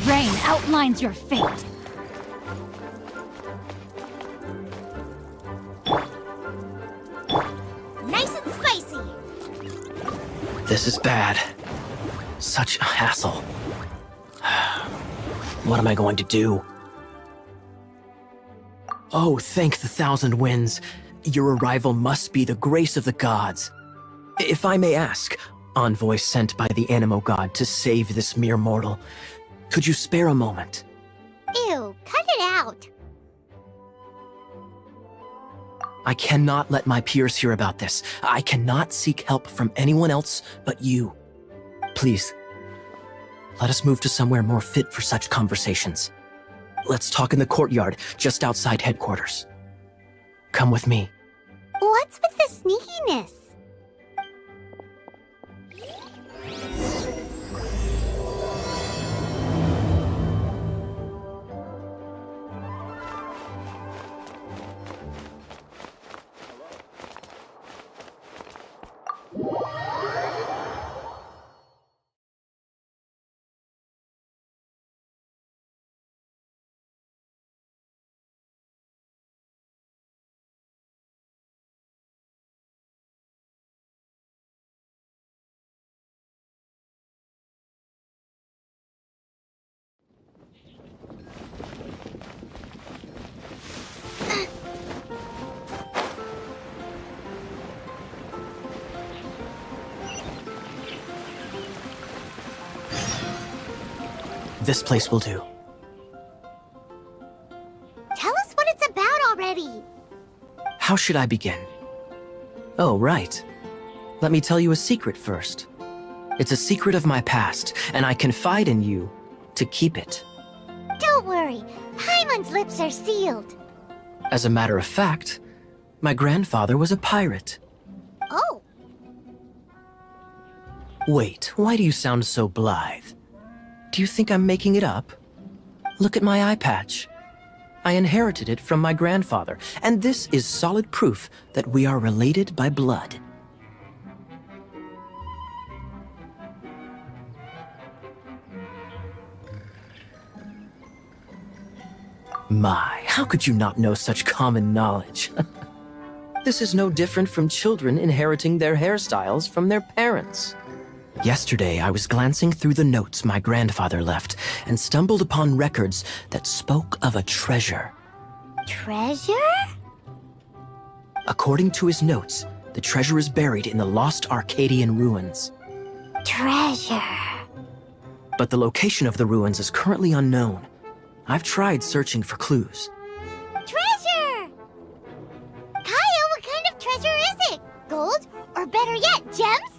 Rain outlines your fate. Nice and spicy. This is bad. Such a hassle. What am I going to do? Oh, thank the thousand winds. Your arrival must be the grace of the gods. If I may ask, envoy sent by the Animo god to save this mere mortal, could you spare a moment? Ew, cut it out. I cannot let my peers hear about this. I cannot seek help from anyone else but you. Please, let us move to somewhere more fit for such conversations. Let's talk in the courtyard, just outside headquarters. Come with me. What's with the sneakiness? This place will do. Tell us what it's about already. How should I begin? Oh, right. Let me tell you a secret first. It's a secret of my past, and I confide in you to keep it. Don't worry, Paimon's lips are sealed. As a matter of fact, my grandfather was a pirate. Oh. Wait, why do you sound so blithe? Do you think I'm making it up? Look at my eye patch. I inherited it from my grandfather, and this is solid proof that we are related by blood. My, how could you not know such common knowledge? This is no different from children inheriting their hairstyles from their parents. Yesterday, I was glancing through the notes my grandfather left and stumbled upon records that spoke of a treasure. Treasure? According to his notes, the treasure is buried in the lost Arcadian ruins. Treasure. But the location of the ruins is currently unknown. I've tried searching for clues. Treasure! Kaya, what kind of treasure is it? Gold? Or better yet, gems?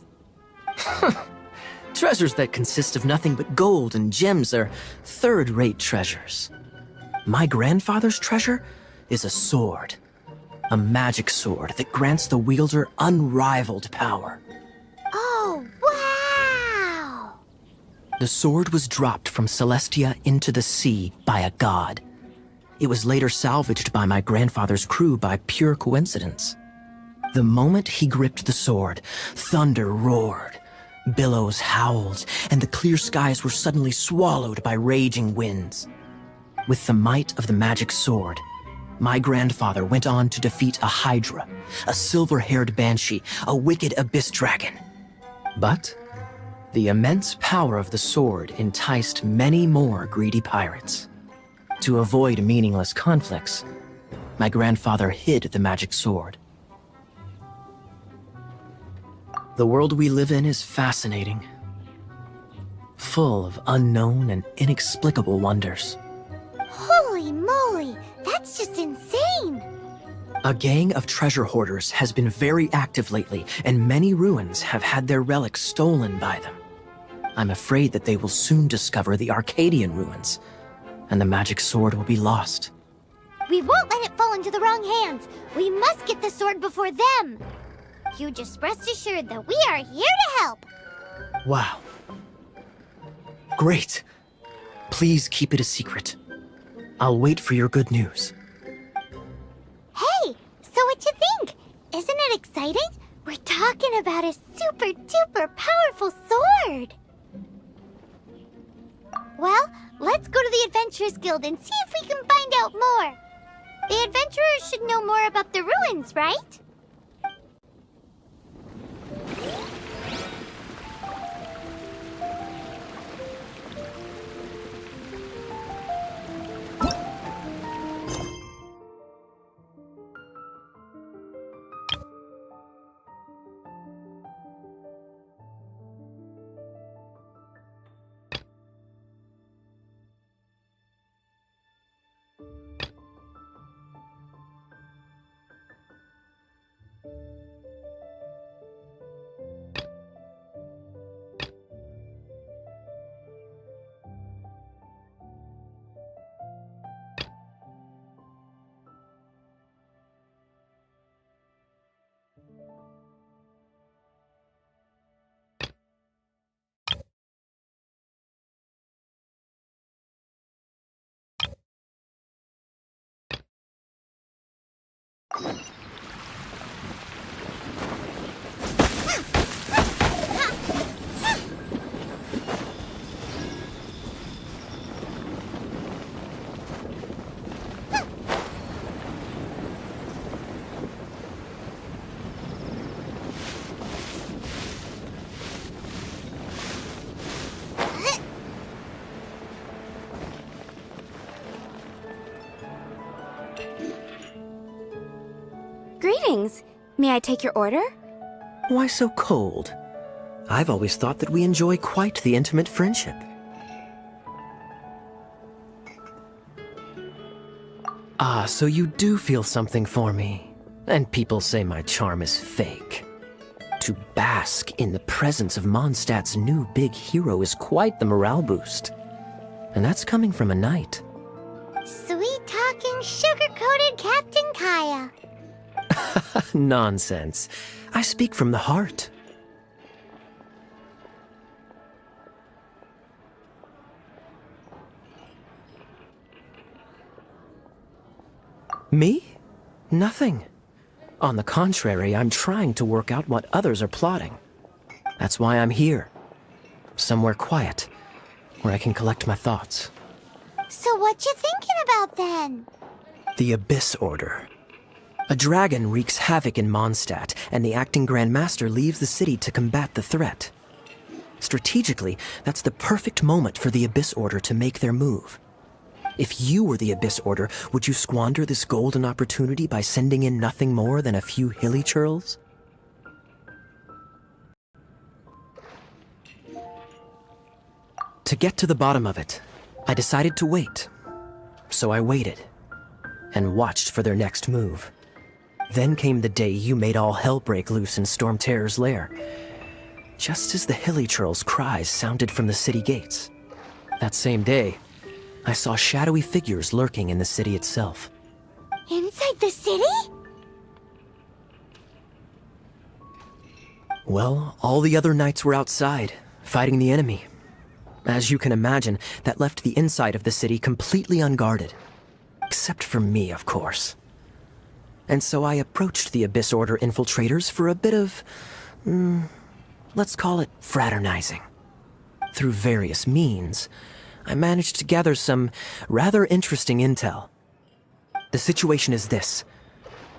Treasures that consist of nothing but gold and gems are third-rate treasures. My grandfather's treasure is a sword. A magic sword that grants the wielder unrivaled power. Oh, wow! The sword was dropped from Celestia into the sea by a god. It was later salvaged by my grandfather's crew by pure coincidence. The moment he gripped the sword, thunder roared, billows howled, and the clear skies were suddenly swallowed by raging winds. With the might of the magic sword, my grandfather went on to defeat a hydra, a silver-haired banshee, a wicked abyss dragon. But the immense power of the sword enticed many more greedy pirates. To avoid meaningless conflicts, my grandfather hid the magic sword. The world we live in is fascinating, full of unknown and inexplicable wonders. Holy moly, that's just insane! A gang of treasure hoarders has been very active lately, and many ruins have had their relics stolen by them. I'm afraid that they will soon discover the Arcadian ruins, and the magic sword will be lost. We won't let it fall into the wrong hands. We must get the sword before them. You just rest assured that we are here to help. Wow. Great. Please keep it a secret. I'll wait for your good news. Hey, so what you think? Isn't it exciting? We're talking about a super-duper powerful sword. Well, let's go to the Adventurers Guild and see if we can find out more. The adventurers should know more about the ruins, right? Greetings. May I take your order? Why so cold? I've always thought that we enjoy quite the intimate friendship. Ah, so you do feel something for me. And people say my charm is fake. To bask in the presence of Mondstadt's new big hero is quite the morale boost. And that's coming from a knight. Sweet-talking, sugar-coated Captain Kaya. Nonsense. I speak from the heart. Me? Nothing. On the contrary, I'm trying to work out what others are plotting. That's why I'm here. Somewhere quiet, where I can collect my thoughts. So what you thinking about then? The Abyss Order. A dragon wreaks havoc in Mondstadt, and the acting Grand Master leaves the city to combat the threat. Strategically, that's the perfect moment for the Abyss Order to make their move. If you were the Abyss Order, would you squander this golden opportunity by sending in nothing more than a few hilly churls? To get to the bottom of it, I decided to wait. So I waited, and watched for their next move. Then came the day you made all hell break loose in Storm Terror's lair, just as the hilly churl's cries sounded from the city gates. That same day, I saw shadowy figures lurking in the city itself. Inside the city? Well, all the other knights were outside, fighting the enemy. As you can imagine, that left the inside of the city completely unguarded. Except for me, of course. And so I approached the Abyss Order infiltrators for a bit of, let's call it fraternizing. Through various means, I managed to gather some rather interesting intel. The situation is this.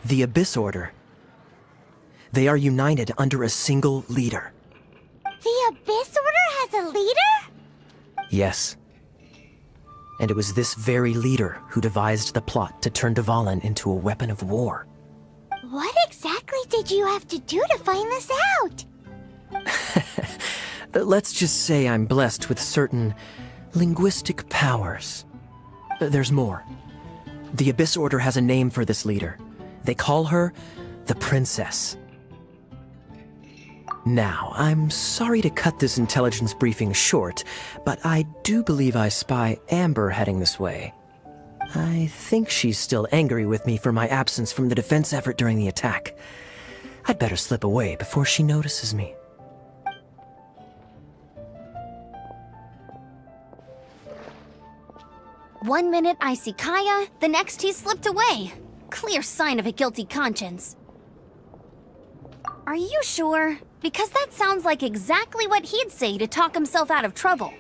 The Abyss Order, they are united under a single leader. The Abyss Order has a leader? Yes. And it was this very leader who devised the plot to turn Dvalin into a weapon of war. What exactly did you have to do to find this out? Let's just say I'm blessed with certain linguistic powers. There's more. The Abyss Order has a name for this leader. They call her the Princess. Now, I'm sorry to cut this intelligence briefing short, but I do believe I spy Amber heading this way. I think she's still angry with me for my absence from the defense effort during the attack. I'd better slip away before she notices me. One minute I see Kaya, the next he slipped away. Clear sign of a guilty conscience. Are you sure? Because that sounds like exactly what he'd say to talk himself out of trouble.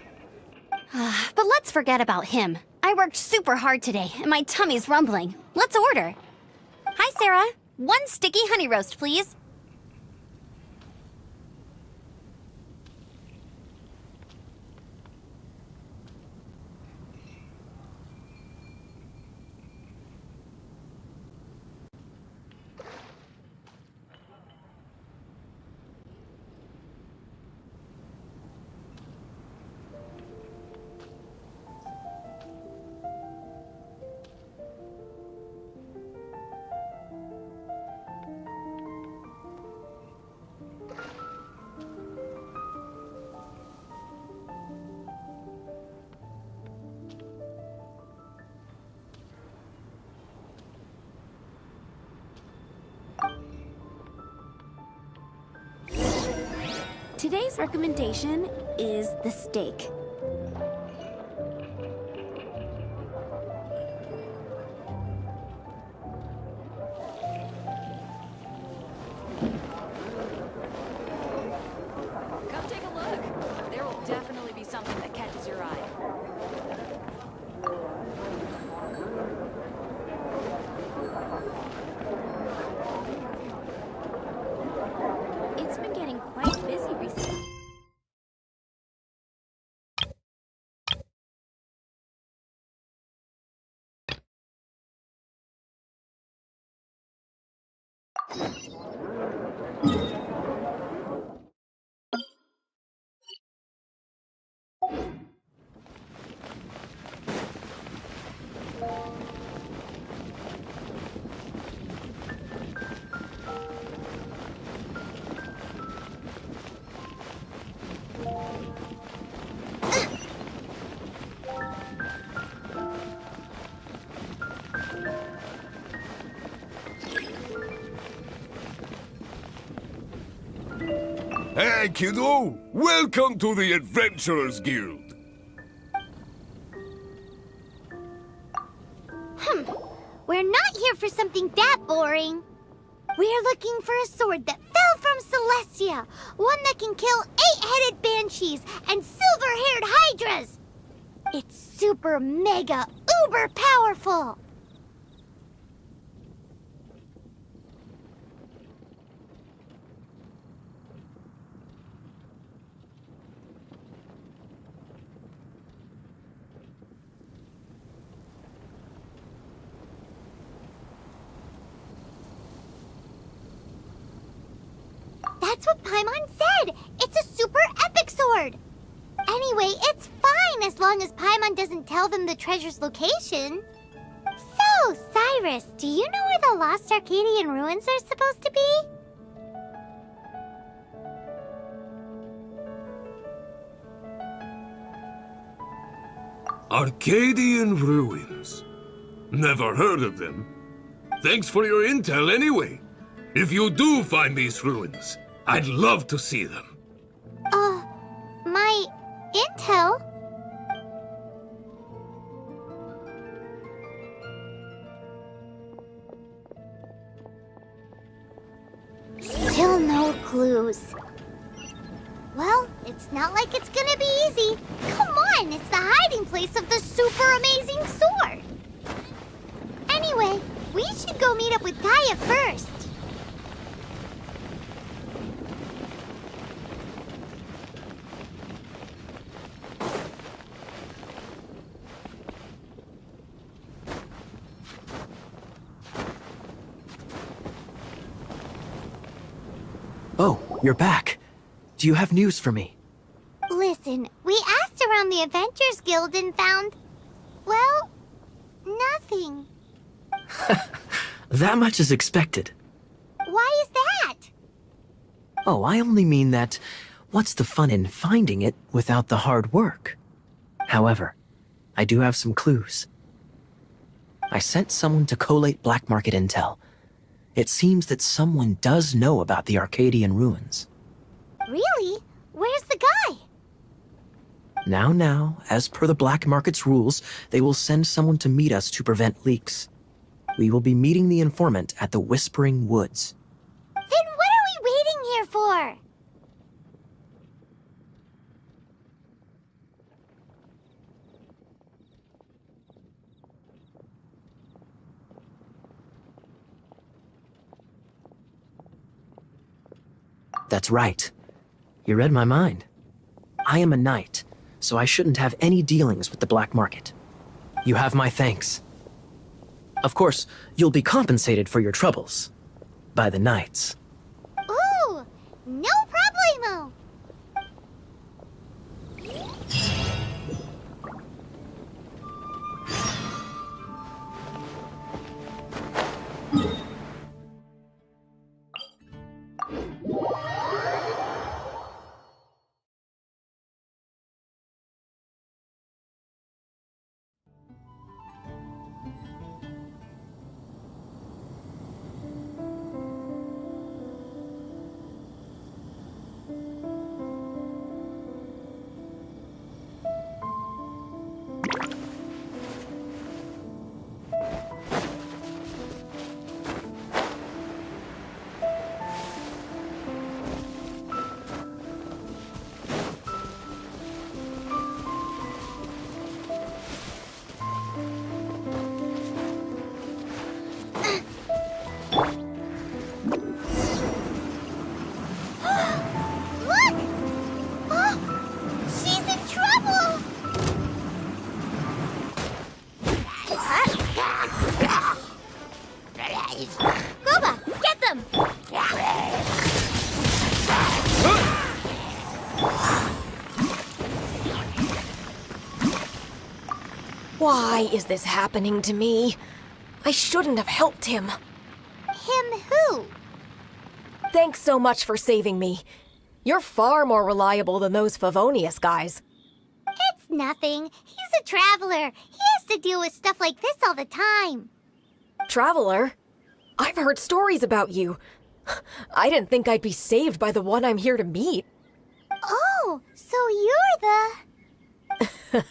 But let's forget about him. I worked super hard today, and my tummy's rumbling. Let's order. Hi, Sarah. One sticky honey roast, please. Today's recommendation is the steak. Come take a look. There will definitely be something that catches your eye. It's been getting quite busy recently. Hey, kiddo! Welcome to the Adventurers Guild! We're not here for something that boring. We're looking for a sword that fell from Celestia. One that can kill 8-headed banshees and silver-haired hydras. It's super mega uber powerful. That's what Paimon said! It's a super epic sword! Anyway, it's fine as long as Paimon doesn't tell them the treasure's location. So, Cyrus, do you know where the lost Arcadian ruins are supposed to be? Arcadian ruins. Never heard of them. Thanks for your intel anyway. If you do find these ruins, I'd love to see them. My intel? Still no clues. Well, it's not like it's gonna be easy. Come on, it's the hiding place of the super amazing sword. Anyway, we should go meet up with Gaia first. Oh, you're back. Do you have news for me? Listen, we asked around the Adventures Guild and found, well, nothing. That much is expected. Why is that? Oh, I only mean that what's the fun in finding it without the hard work? However, I do have some clues. I sent someone to collate black market intel. It seems that someone does know about the Arcadian ruins. Really? Where's the guy? Now, as per the black market's rules, they will send someone to meet us to prevent leaks. We will be meeting the informant at the Whispering Woods. Then what are we waiting here for? That's right. You read my mind. I am a knight, so I shouldn't have any dealings with the black market. You have my thanks. Of course, you'll be compensated for your troubles. By the knights. Ooh, no problemo. Look! Oh, she's in trouble! Goba, get them! Why is this happening to me? I shouldn't have helped him. Him who? Thanks so much for saving me. You're far more reliable than those Favonius guys. It's nothing. He's a traveler. He has to deal with stuff like this all the time. Traveler? I've heard stories about you. I didn't think I'd be saved by the one I'm here to meet. Oh, so you're the...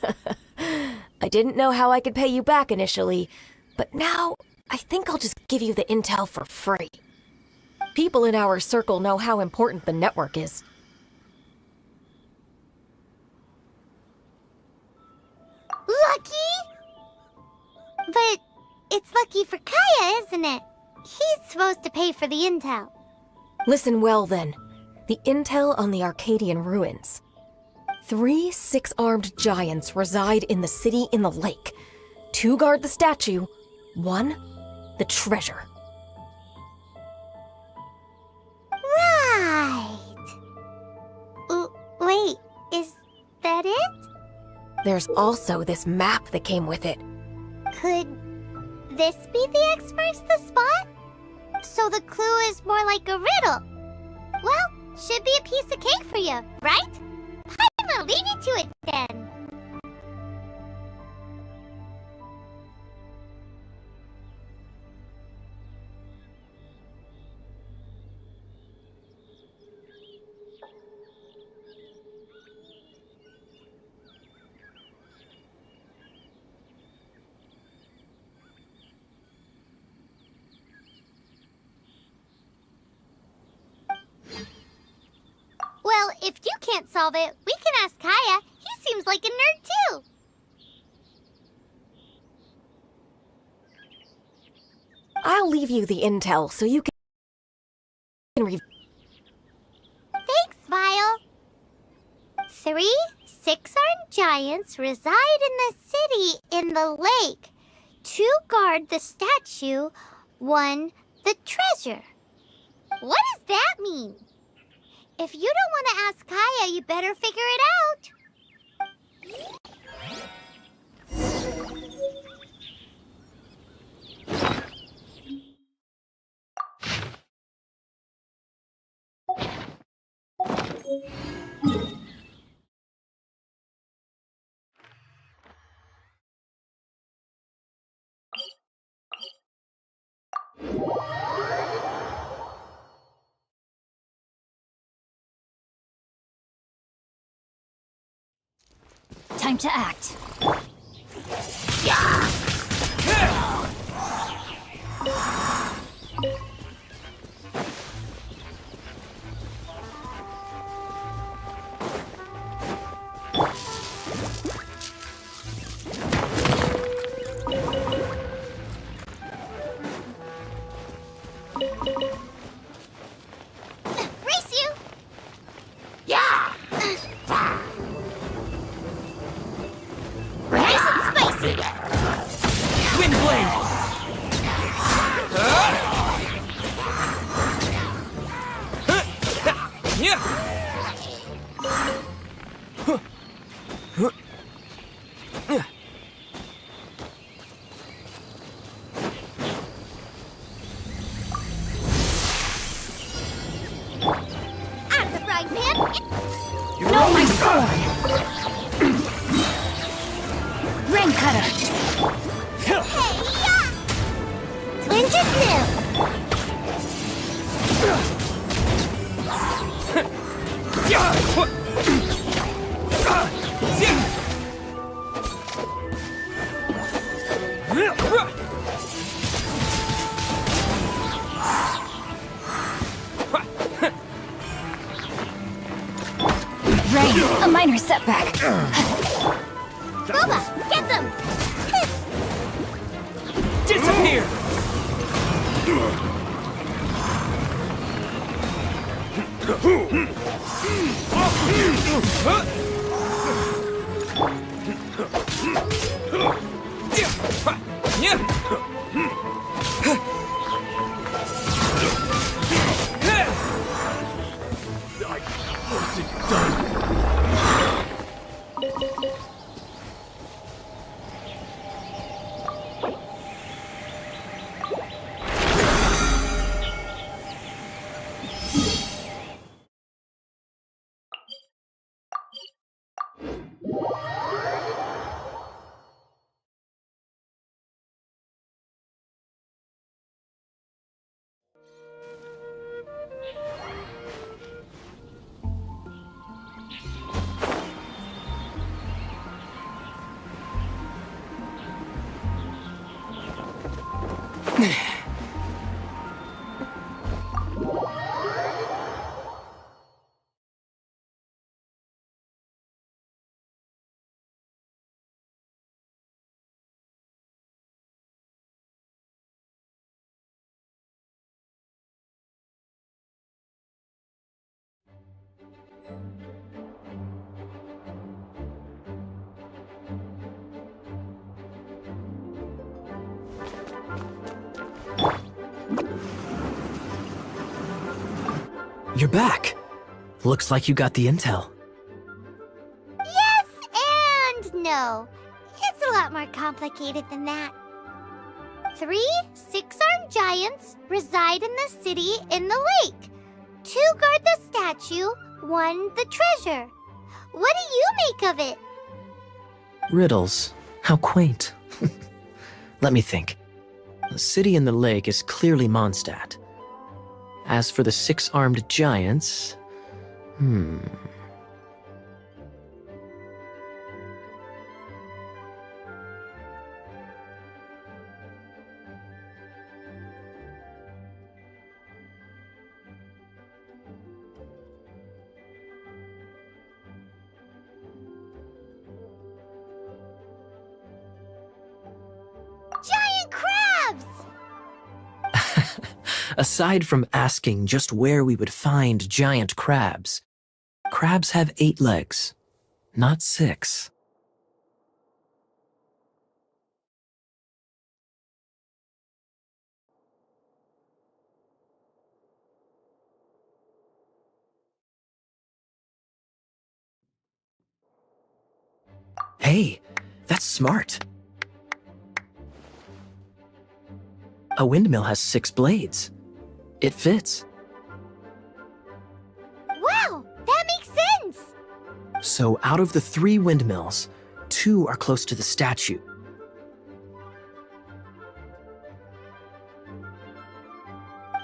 I didn't know how I could pay you back initially, but now I think I'll just give you the intel for free. People in our circle know how important the network is. Lucky? But it's lucky for Kaya, isn't it? He's supposed to pay for the intel. Listen well then. The intel on the Arcadian ruins. 3 six-armed giants reside in the city in the lake. 2 guard the statue, 1 the treasure. Right. That it? There's also this map that came with it. Could this be the X marks the spot? So the clue is more like a riddle. Well, should be a piece of cake for you, right? I'm gonna leave you to it then. Well, if you can't solve it, we can ask Kaya. He seems like a nerd too. I'll leave you the intel so you can read. Thanks, Vile. 3 6-armed giants reside in the city in the lake. 2 guard the statue, 1 the treasure. What does that mean? If you don't want to ask Kaya, you better figure it out. Time to act. Race you! Nice and spicy! Wind blade! Out of the frying pan! No, my sword! Rain cutter! Hey-ya! Twin Jutsu! Rain, a minor setback. Boba, get them! Disappear! What's it done? You're back. Looks like you got the intel. Yes, No, it's a lot more complicated than that. 3 6-armed giants reside in the city in the lake. 2 guard the statue, 1 the treasure. What do you make of it? Riddles. How quaint. Let me think. The city in the lake is clearly Mondstadt. As for the 6-armed giants... Giant crabs! Aside from asking just where we would find giant crabs, crabs have 8 legs, not 6. Hey, that's smart. A windmill has 6 blades. It fits. Wow, that makes sense! So out of the 3 windmills, 2 are close to the statue.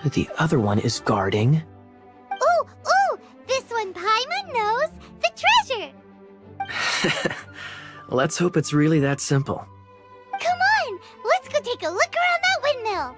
The other one is guarding... Ooh, this one Paimon knows, the treasure! Let's hope it's really that simple. Come on, let's go take a look around that windmill.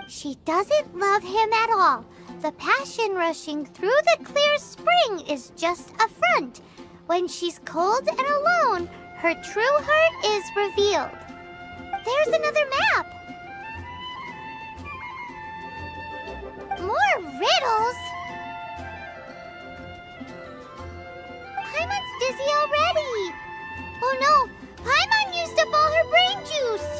She doesn't love him at all. The passion rushing through the clear spring is just a front. When she's cold and alone, her true heart is revealed. There's another map! More riddles? Paimon's dizzy already! Oh no! Paimon used up all her brain juice!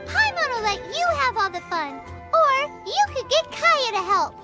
Paimon will let you have all the fun, or you could get Kaya to help.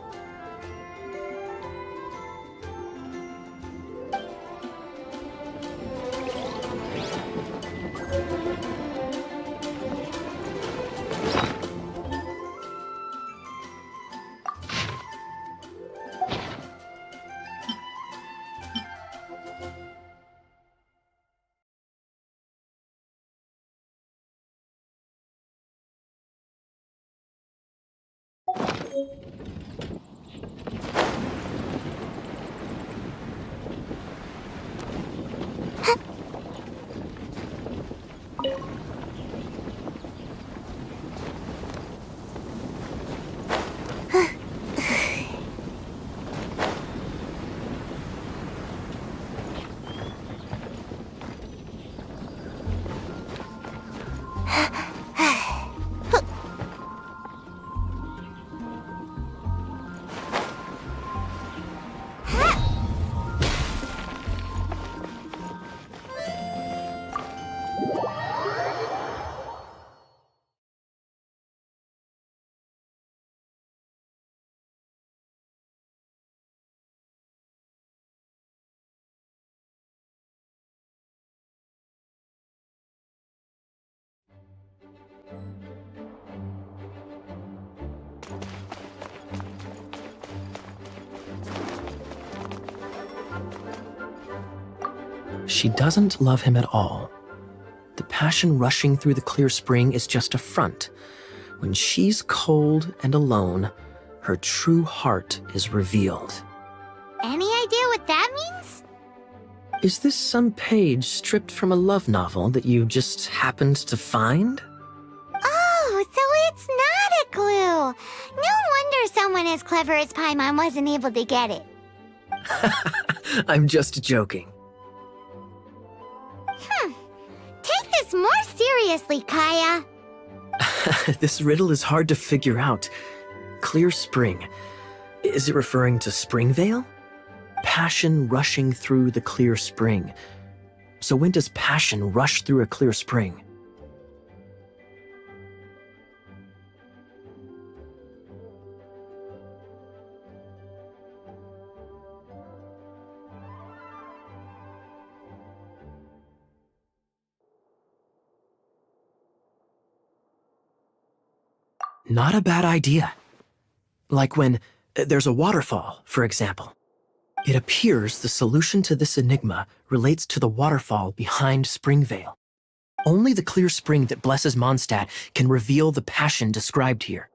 She doesn't love him at all. The passion rushing through the clear spring is just a front. When she's cold and alone, her true heart is revealed. Any idea what that means? Is this some page stripped from a love novel that you just happened to find? Oh, so it's not a clue. No wonder someone as clever as Paimon wasn't able to get it. I'm just joking. Take this more seriously, Kaya. This riddle is hard to figure out. Clear spring. Is it referring to Springvale? Passion rushing through the clear spring. So when does passion rush through a clear spring? Not a bad idea. Like when there's a waterfall, for example. It appears the solution to this enigma relates to the waterfall behind Springvale. Only the clear spring that blesses Mondstadt can reveal the passion described here.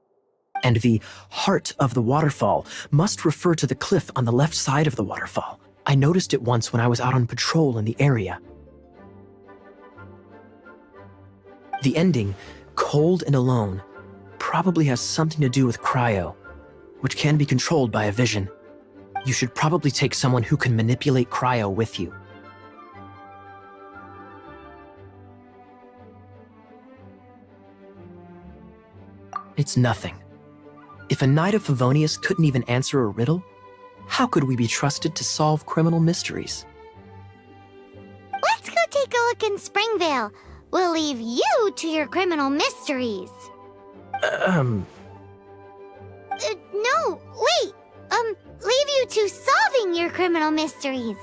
And the heart of the waterfall must refer to the cliff on the left side of the waterfall. I noticed it once when I was out on patrol in the area. The ending, cold and alone, probably has something to do with cryo, which can be controlled by a vision. You should probably take someone who can manipulate cryo with you. It's nothing. If a Knight of Favonius couldn't even answer a riddle, how could we be trusted to solve criminal mysteries? Let's go take a look in Springvale. We'll leave you to your criminal mysteries. No, wait. Leave you to solving your criminal mysteries.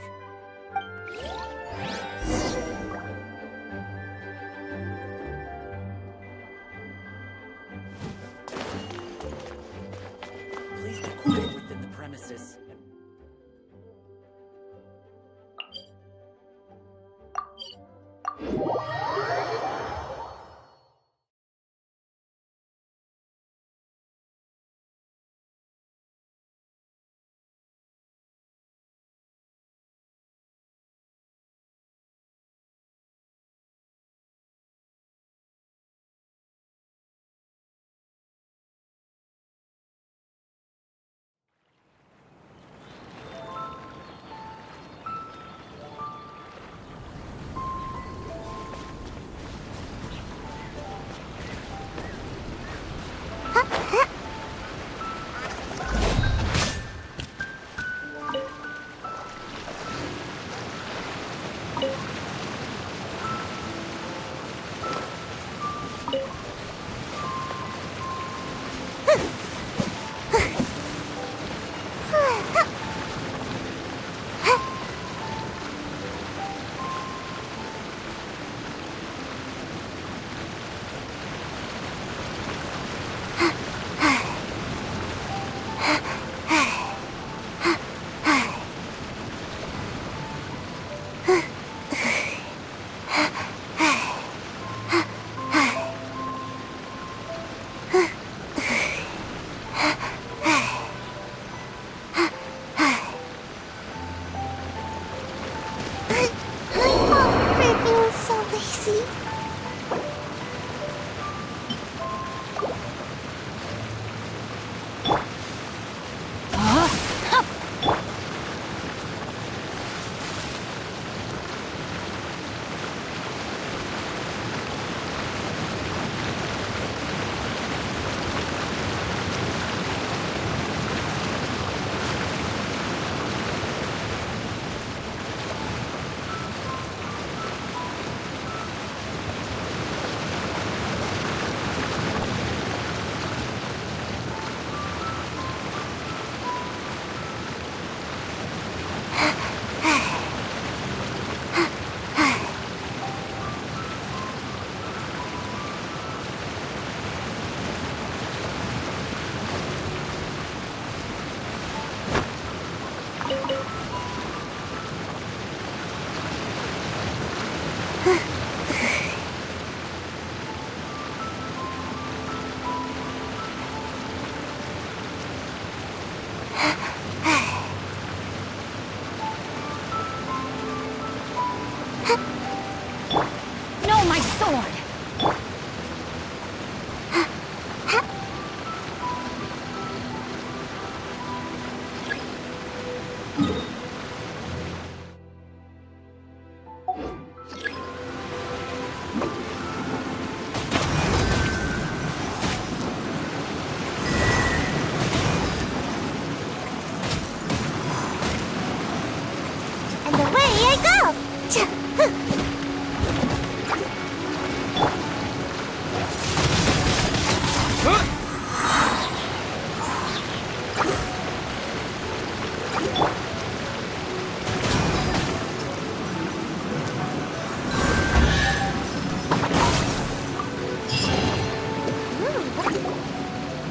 Please be quiet within the premises. No, my sword! And away I go!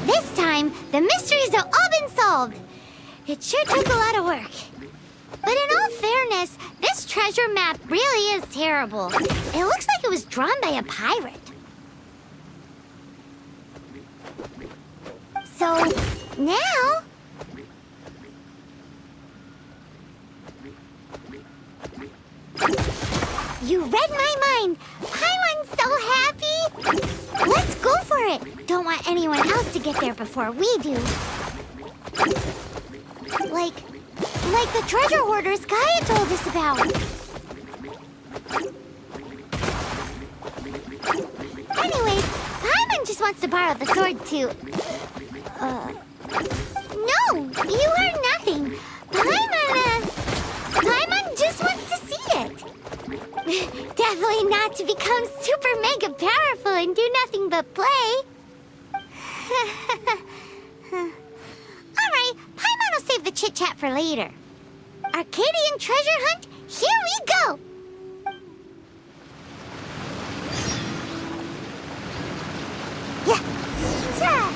This time, the mysteries have all been solved. It sure took a lot of work. But in all fairness, this treasure map really is terrible. It looks like it was drawn by a pirate. So, now... You read my mind! Paimon's so happy! Let's go for it! Don't want anyone else to get there before we do. Like the treasure hoarders Gaia told us about. Anyways, Paimon just wants to borrow the sword too. No! You heard nothing! Paimon just wants to see it! Definitely not to become super mega powerful and do nothing but play. Alright, Paimon will save the chit-chat for later. Arcadian treasure hunt, here we go! Yeah. Ta.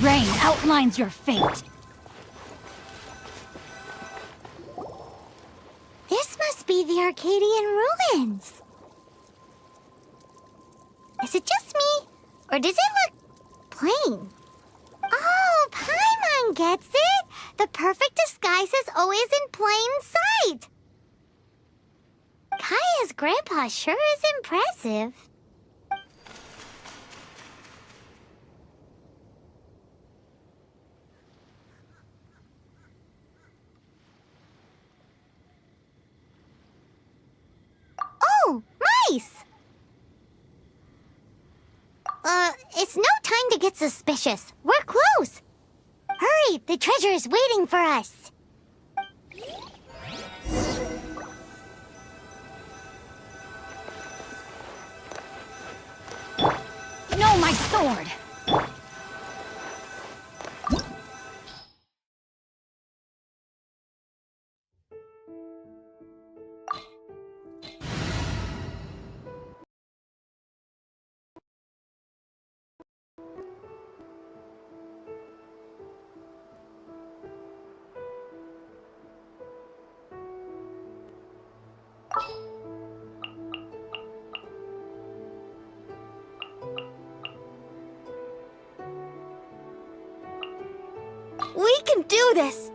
Rain outlines your fate. This must be the Arcadian ruins. Is it just me? Or does it look plain? Oh, Paimon gets it! The perfect disguise is always in plain sight! Kaya's grandpa sure is impressive. Oh, mice! It's no time to get suspicious. We're close. Hurry, the treasure is waiting for us. No, my sword! We can do this!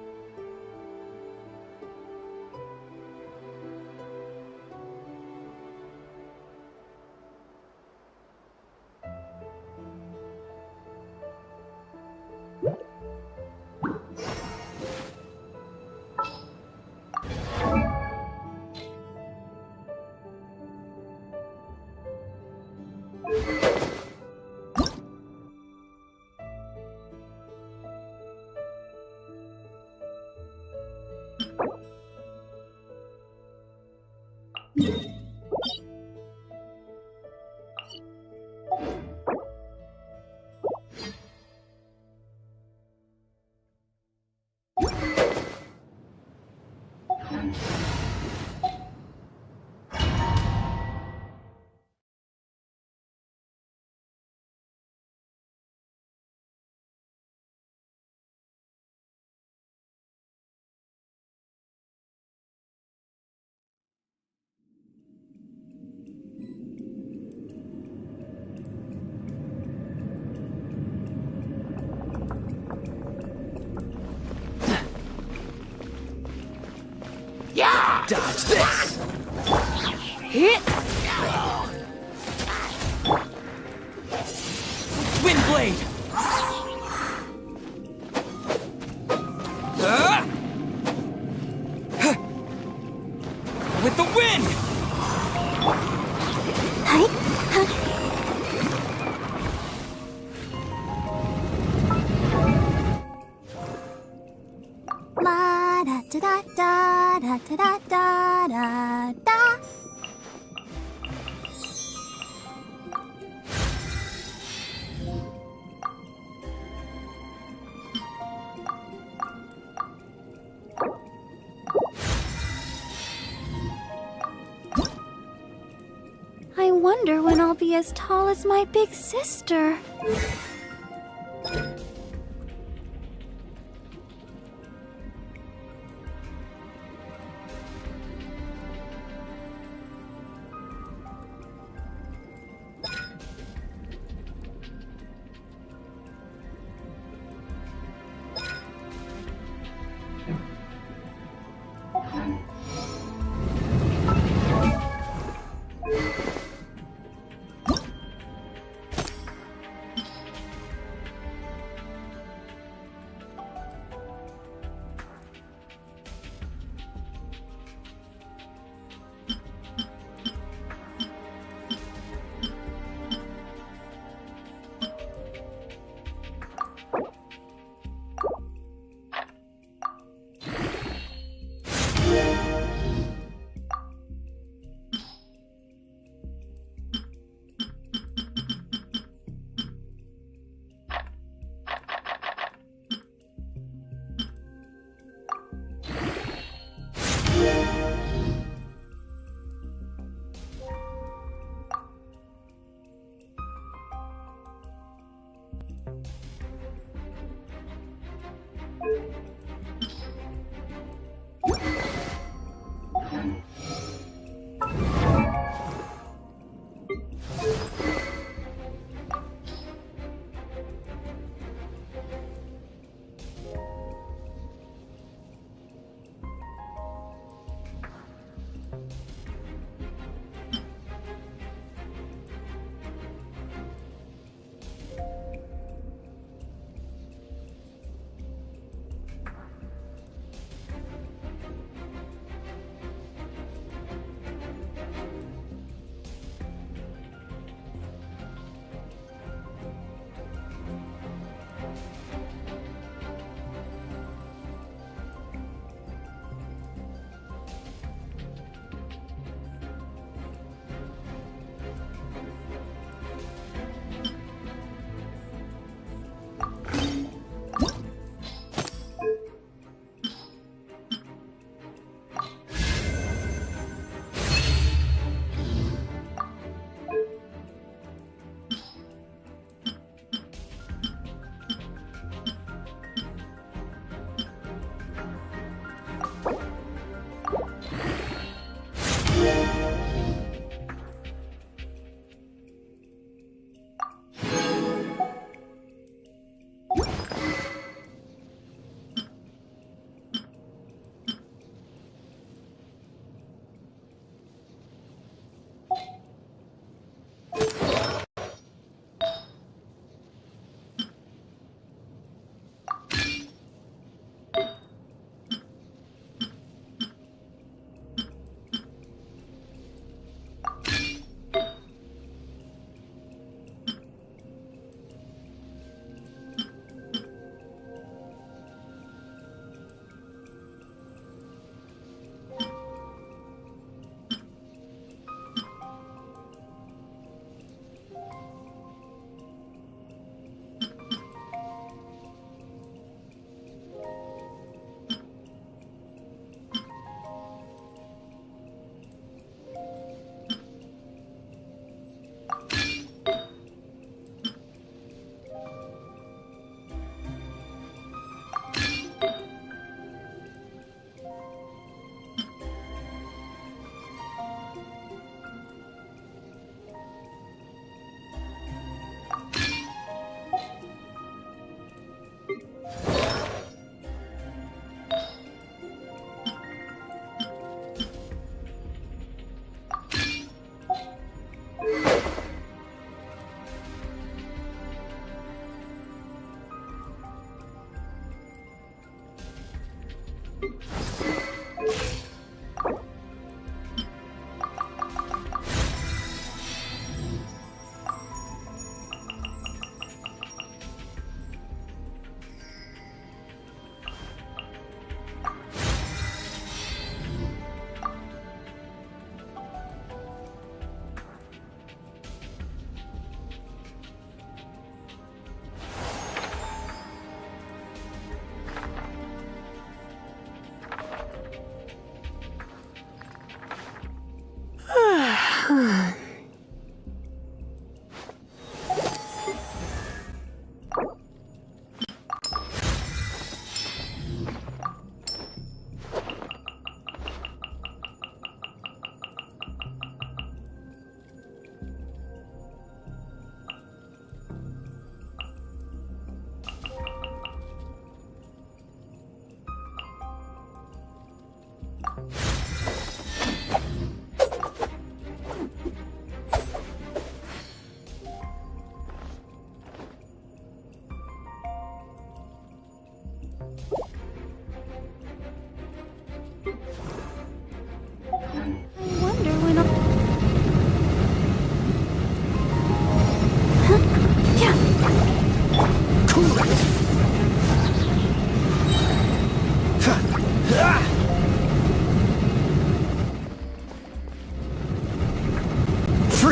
Dodge this! Windblade! With the wind! La da da da da da da da da da. I wonder when I'll be as tall as my big sister.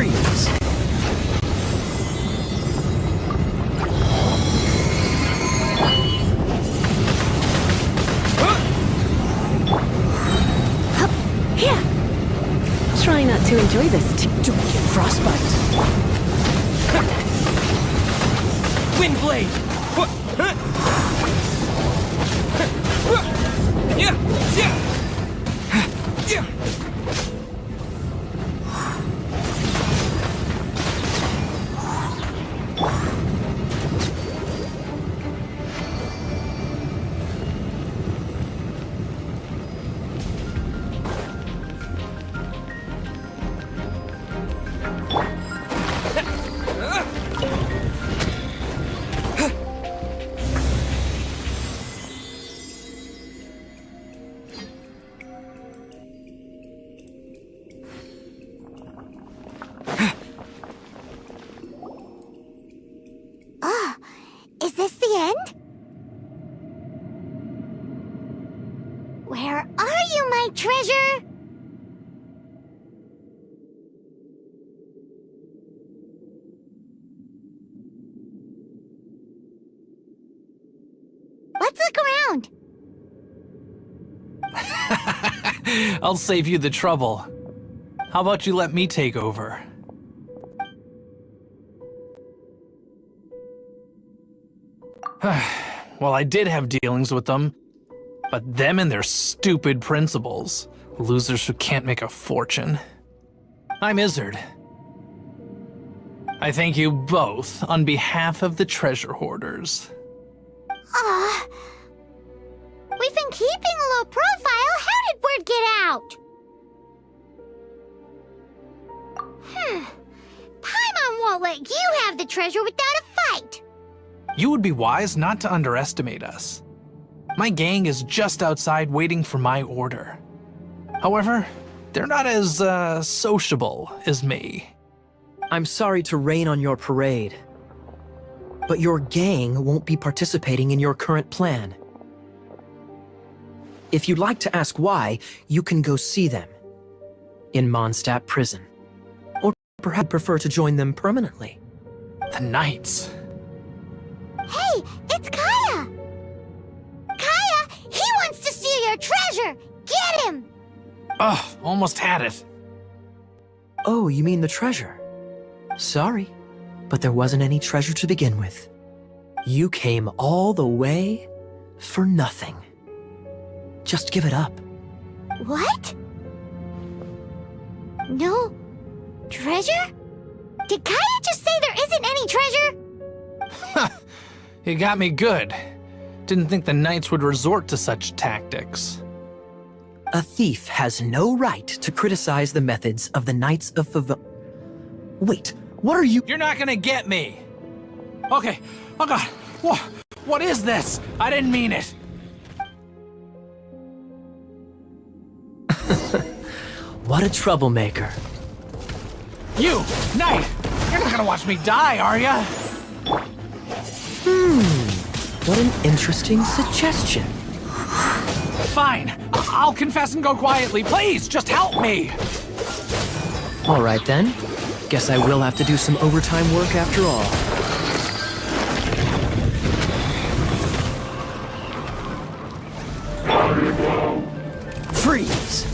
Freeze! Try not to enjoy this. Don't get frostbite. Wind blade! Is this the end? Where are you, my treasure? Let's look around. I'll save you the trouble. How about you let me take over? Well, I did have dealings with them, but them and their stupid principles. Losers who can't make a fortune. I'm Izzard. I thank you both on behalf of the treasure hoarders. We've been keeping a low profile. How did word get out? Paimon won't let you have the treasure without a fight. You would be wise not to underestimate us. My gang is just outside waiting for my order. However, they're not as, sociable as me. I'm sorry to rain on your parade, but your gang won't be participating in your current plan. If you'd like to ask why, you can go see them in Mondstadt prison. Or perhaps prefer to join them permanently. The Knights. Hey, it's Kaya! Kaya, he wants to steal your treasure! Get him! Ugh, almost had it. Oh, you mean the treasure? Sorry, but there wasn't any treasure to begin with. You came all the way for nothing. Just give it up. What? No treasure? Did Kaya just say there isn't any treasure? You got me good. Didn't think the Knights would resort to such tactics. A thief has no right to criticize the methods of the Knights of Wait, what are you— You're not gonna get me! Okay, oh god, what is this? I didn't mean it! What a troublemaker. You, Knight! You're not gonna watch me die, are ya? What an interesting suggestion. Fine, I'll confess and go quietly. Please, just help me! All right then. Guess I will have to do some overtime work after all. Freeze!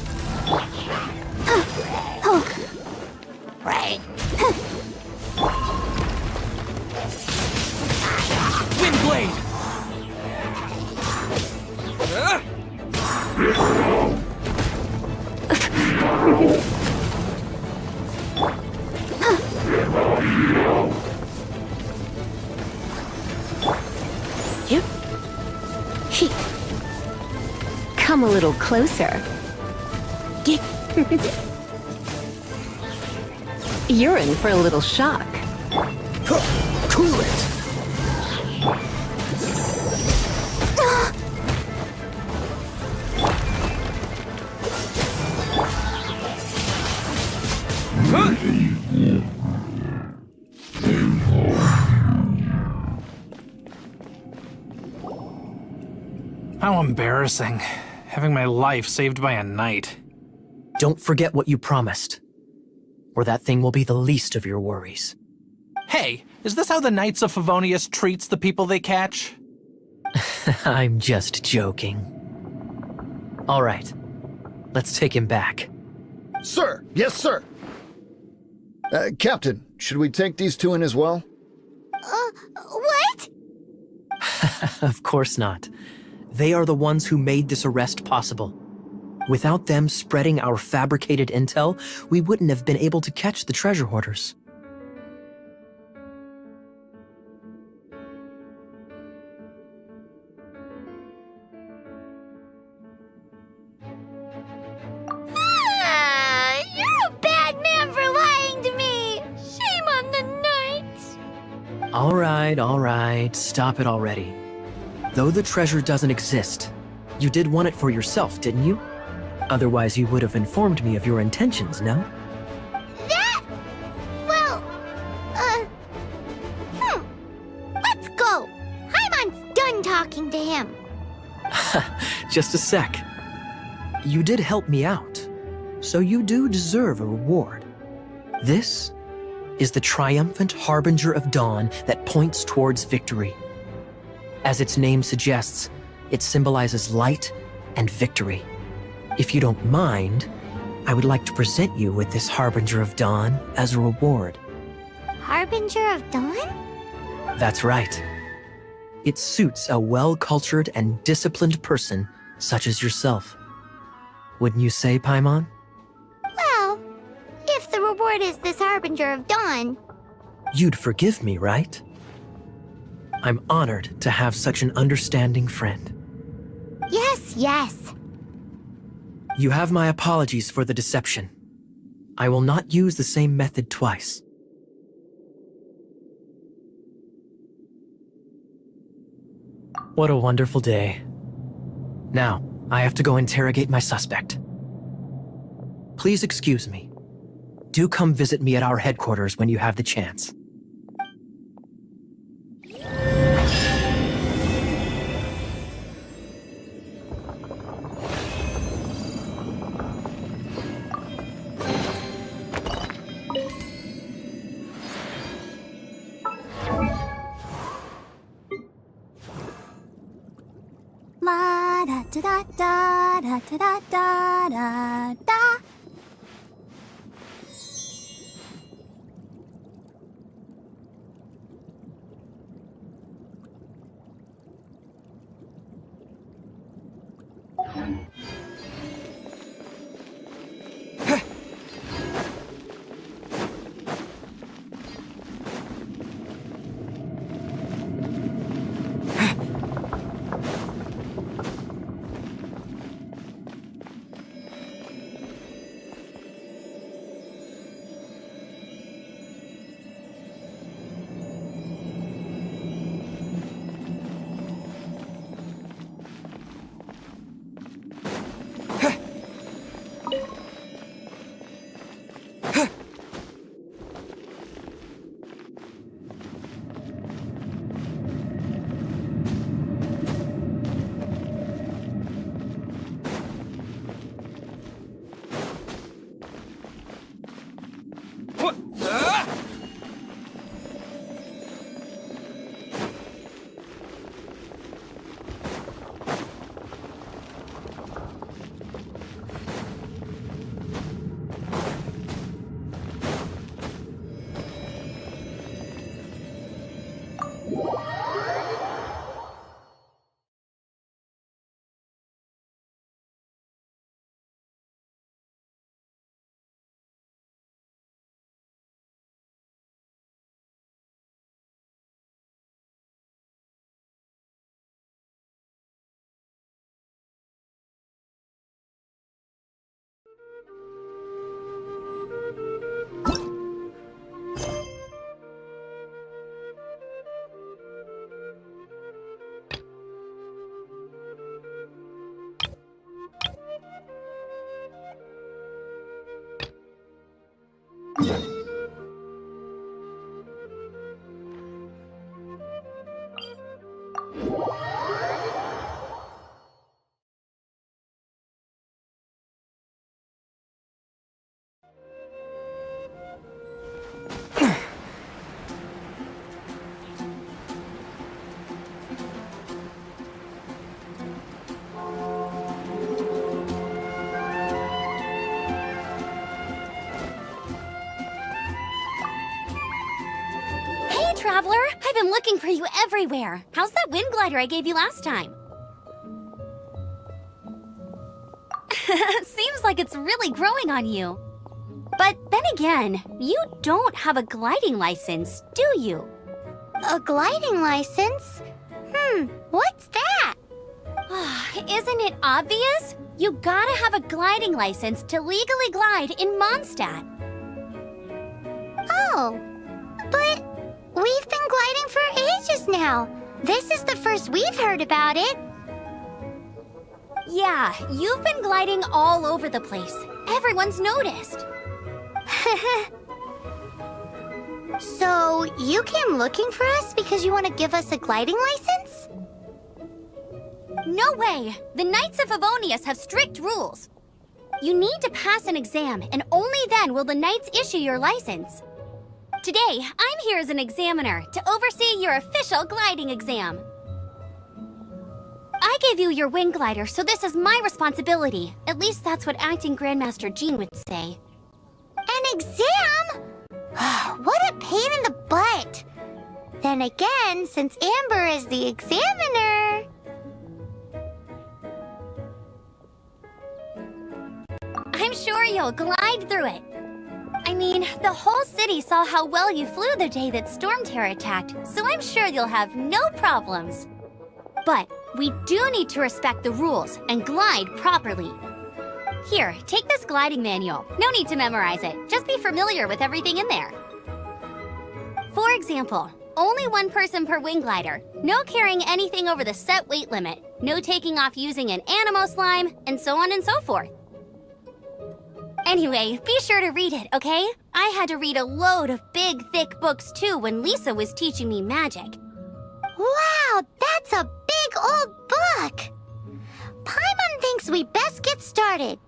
Right. Wind blade! Come a little closer. You're in for a little shock. Cool it! How embarrassing. Having my life saved by a knight. Don't forget what you promised. where that thing will be the least of your worries. Hey, is this how the Knights of Favonius treats the people they catch? I'm just joking. All right, let's take him back. Sir! Yes, sir! Captain, should we take these two in as well? What? Of course not. They are the ones who made this arrest possible. Without them spreading our fabricated intel, we wouldn't have been able to catch the treasure hoarders. You're a bad man for lying to me! Shame on the Knights! All right, stop it already. Though the treasure doesn't exist, you did want it for yourself, didn't you? Otherwise, you would have informed me of your intentions, no? Well, let's go. Paimon's done talking to him. Just a sec. You did help me out, so you do deserve a reward. This is the triumphant harbinger of dawn that points towards victory. As its name suggests, it symbolizes light and victory. If you don't mind, I would like to present you with this harbinger of dawn as a reward. Harbinger of Dawn? That's right. It suits a well-cultured and disciplined person such as yourself. Wouldn't you say, Paimon? Well, if the reward is this Harbinger of Dawn. You'd forgive me, right? I'm honored to have such an understanding friend. Yes. You have my apologies for the deception. I will not use the same method twice. What a wonderful day. Now, I have to go interrogate my suspect. Please excuse me. Do come visit me at our headquarters when you have the chance. La da da da da da da da da. traveler! I've been looking for you everywhere. How's that wind glider I gave you last time? Seems like it's really growing on you. But then again, you don't have a gliding license, do you? A gliding license? What's that? Isn't it obvious? You gotta have a gliding license to legally glide in Mondstadt. Oh, but we've been gliding for ages now. This is the first we've heard about it. Yeah, you've been gliding all over the place. Everyone's noticed. So, you came looking for us because you want to give us a gliding license? No way! The Knights of Favonius have strict rules. You need to pass an exam, and only then will the Knights issue your license. Today, I'm here as an examiner to oversee your official gliding exam. I gave you your wing glider, so this is my responsibility. At least that's what Acting Grandmaster Jean would say. An exam? What a pain in the butt. Then again, since Amber is the examiner... I'm sure you'll glide through it. I mean, the whole city saw how well you flew the day that Storm Terror attacked, so I'm sure you'll have no problems. But we do need to respect the rules and glide properly. Here, take this gliding manual. No need to memorize it. Just be familiar with everything in there. For example, only one person per wing glider. No carrying anything over the set weight limit. No taking off using an animo slime, and so on and so forth. Anyway, be sure to read it, okay? I had to read a load of big, thick books too when Lisa was teaching me magic. Wow, that's a big old book! Paimon thinks we best get started.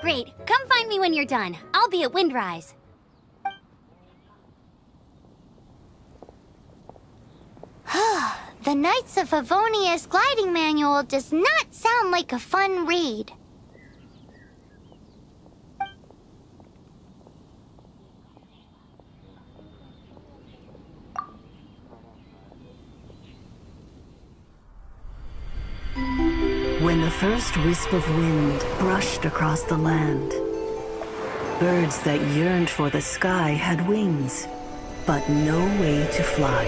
Great, come find me when you're done. I'll be at Windrise. The Knights of Favonius gliding manual does not sound like a fun read. When the first wisp of wind brushed across the land, birds that yearned for the sky had wings, but no way to fly.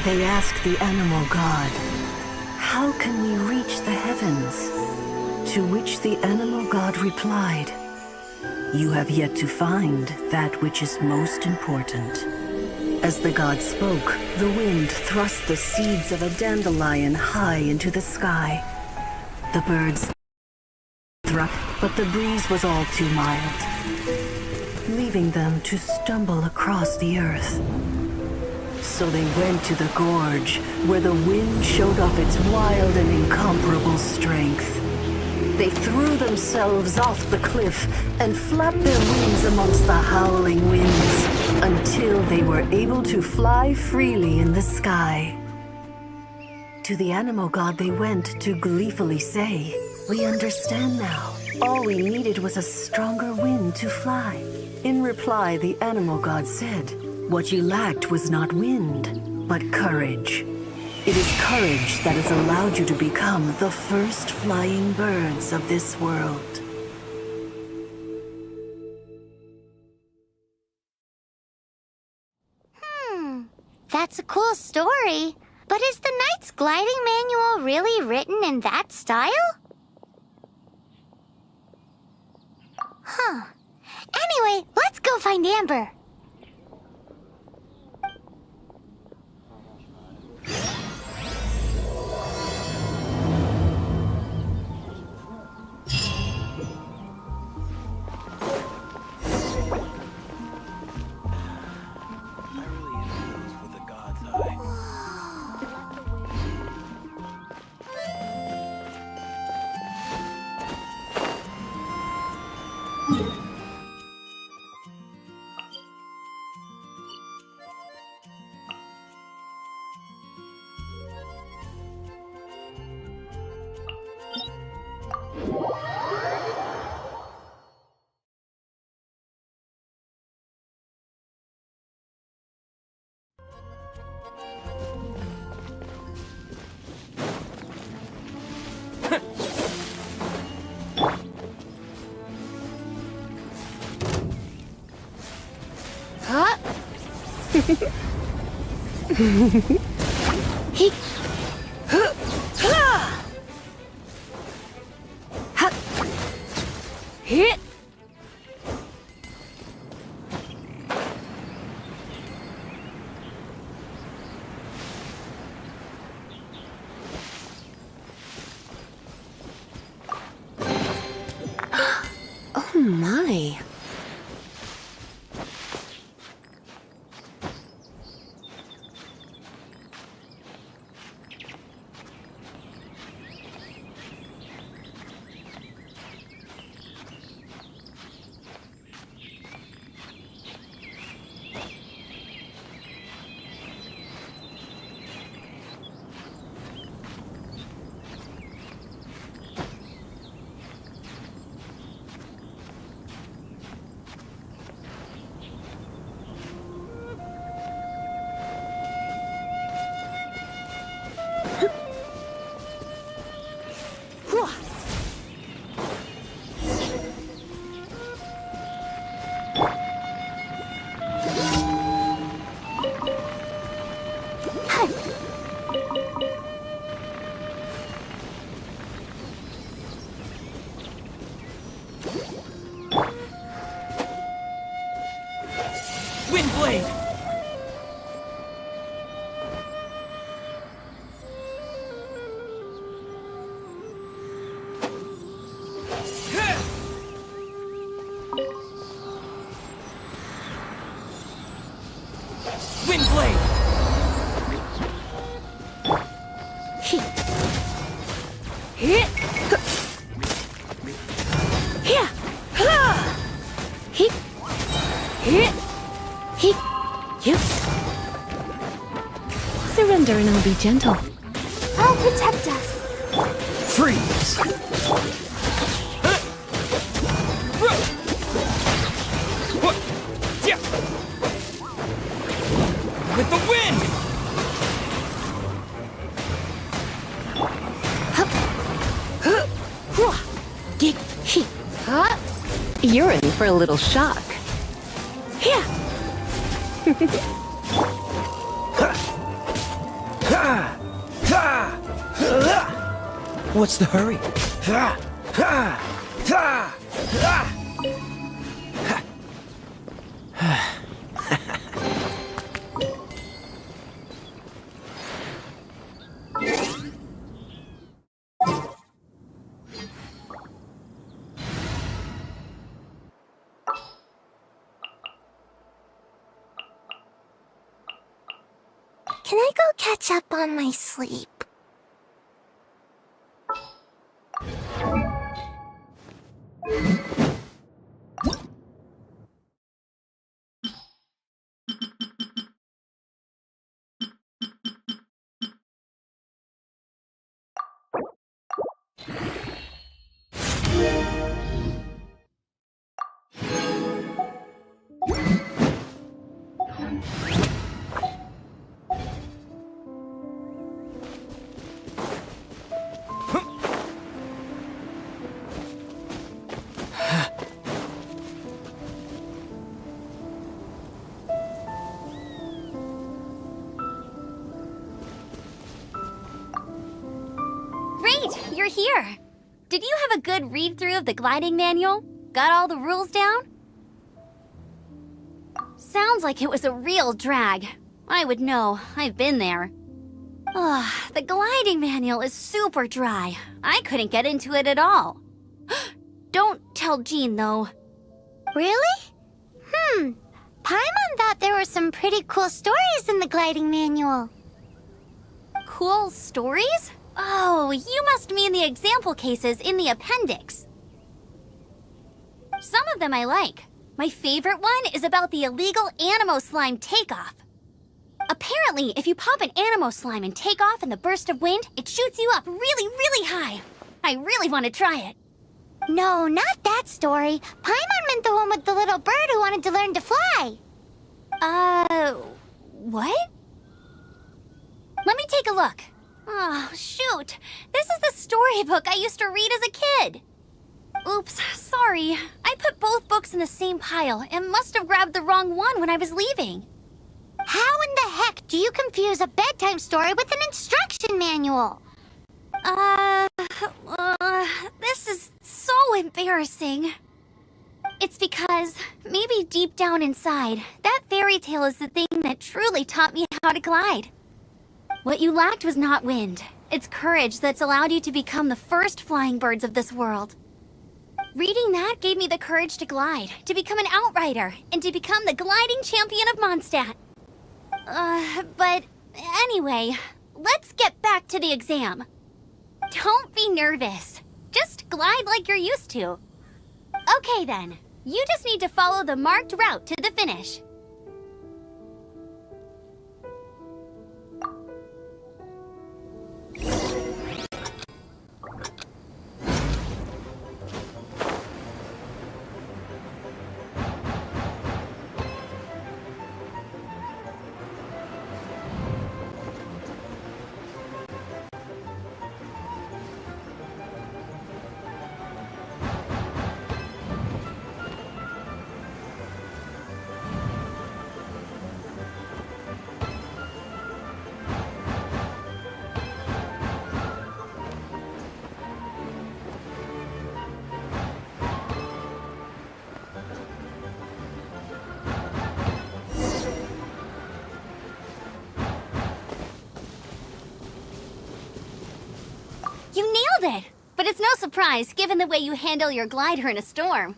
They asked the animal god, "How can we reach the heavens?" To which the animal god replied, "You have yet to find that which is most important." As the god spoke, the wind thrust the seeds of a dandelion high into the sky. The birds thrust, but the breeze was all too mild, leaving them to stumble across the earth. So they went to the gorge, where the wind showed off its wild and incomparable strength. They threw themselves off the cliff and flapped their wings amongst the howling winds until they were able to fly freely in the sky. To the animal god they went to gleefully say, "We understand now. All we needed was a stronger wind to fly." In reply, the animal god said, "What you lacked was not wind, but courage. It is courage that has allowed you to become the first flying birds of this world." That's a cool story. But is the Knight's gliding manual really written in that style? Anyway, let's go find Amber. Oh my. Windblade! Windblade! Surrender and I'll be gentle. I'll protect us. Freeze! With the wind! You're in for a little shock. What's the hurry? Can I go catch up on my sleep? Great, you're here. Did you have a good read-through of the gliding manual? Got all the rules down? Sounds like it was a real drag. I would know, I've been there. The gliding manual is super dry. I couldn't get into it at all. Don't tell Jean, though. Really? Paimon thought there were some pretty cool stories in the gliding manual. Cool stories? Oh, you must mean the example cases in the appendix. Some of them I like. My favorite one is about the illegal Animo Slime takeoff. Apparently, if you pop an Animo Slime and take off in the burst of wind, it shoots you up really, really high. I really want to try it. No, not that story. Paimon meant the one with the little bird who wanted to learn to fly. What? Let me take a look. Oh, shoot. This is the storybook I used to read as a kid. Oops, sorry. I put both books in the same pile and must have grabbed the wrong one when I was leaving. How in the heck do you confuse a bedtime story with an instruction manual? This is so embarrassing. It's because, maybe deep down inside, that fairy tale is the thing that truly taught me how to glide. What you lacked was not wind. It's courage that's allowed you to become the first flying birds of this world. Reading that gave me the courage to glide, to become an outrider, and to become the gliding champion of Mondstadt. But anyway, let's get back to the exam. Don't be nervous. Just glide like you're used to. Okay then, you just need to follow the marked route to the finish. You nailed it! But it's no surprise, given the way you handle your glider in a storm.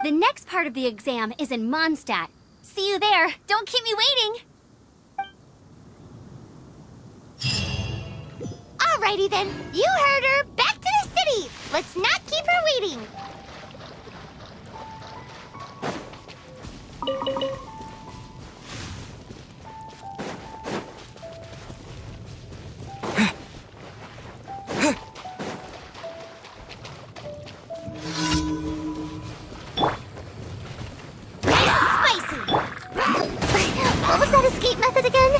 The next part of the exam is in Mondstadt. See you there. Don't keep me waiting! Alrighty then, you heard her. Back to the city. Let's not keep her waiting. What was that escape method again?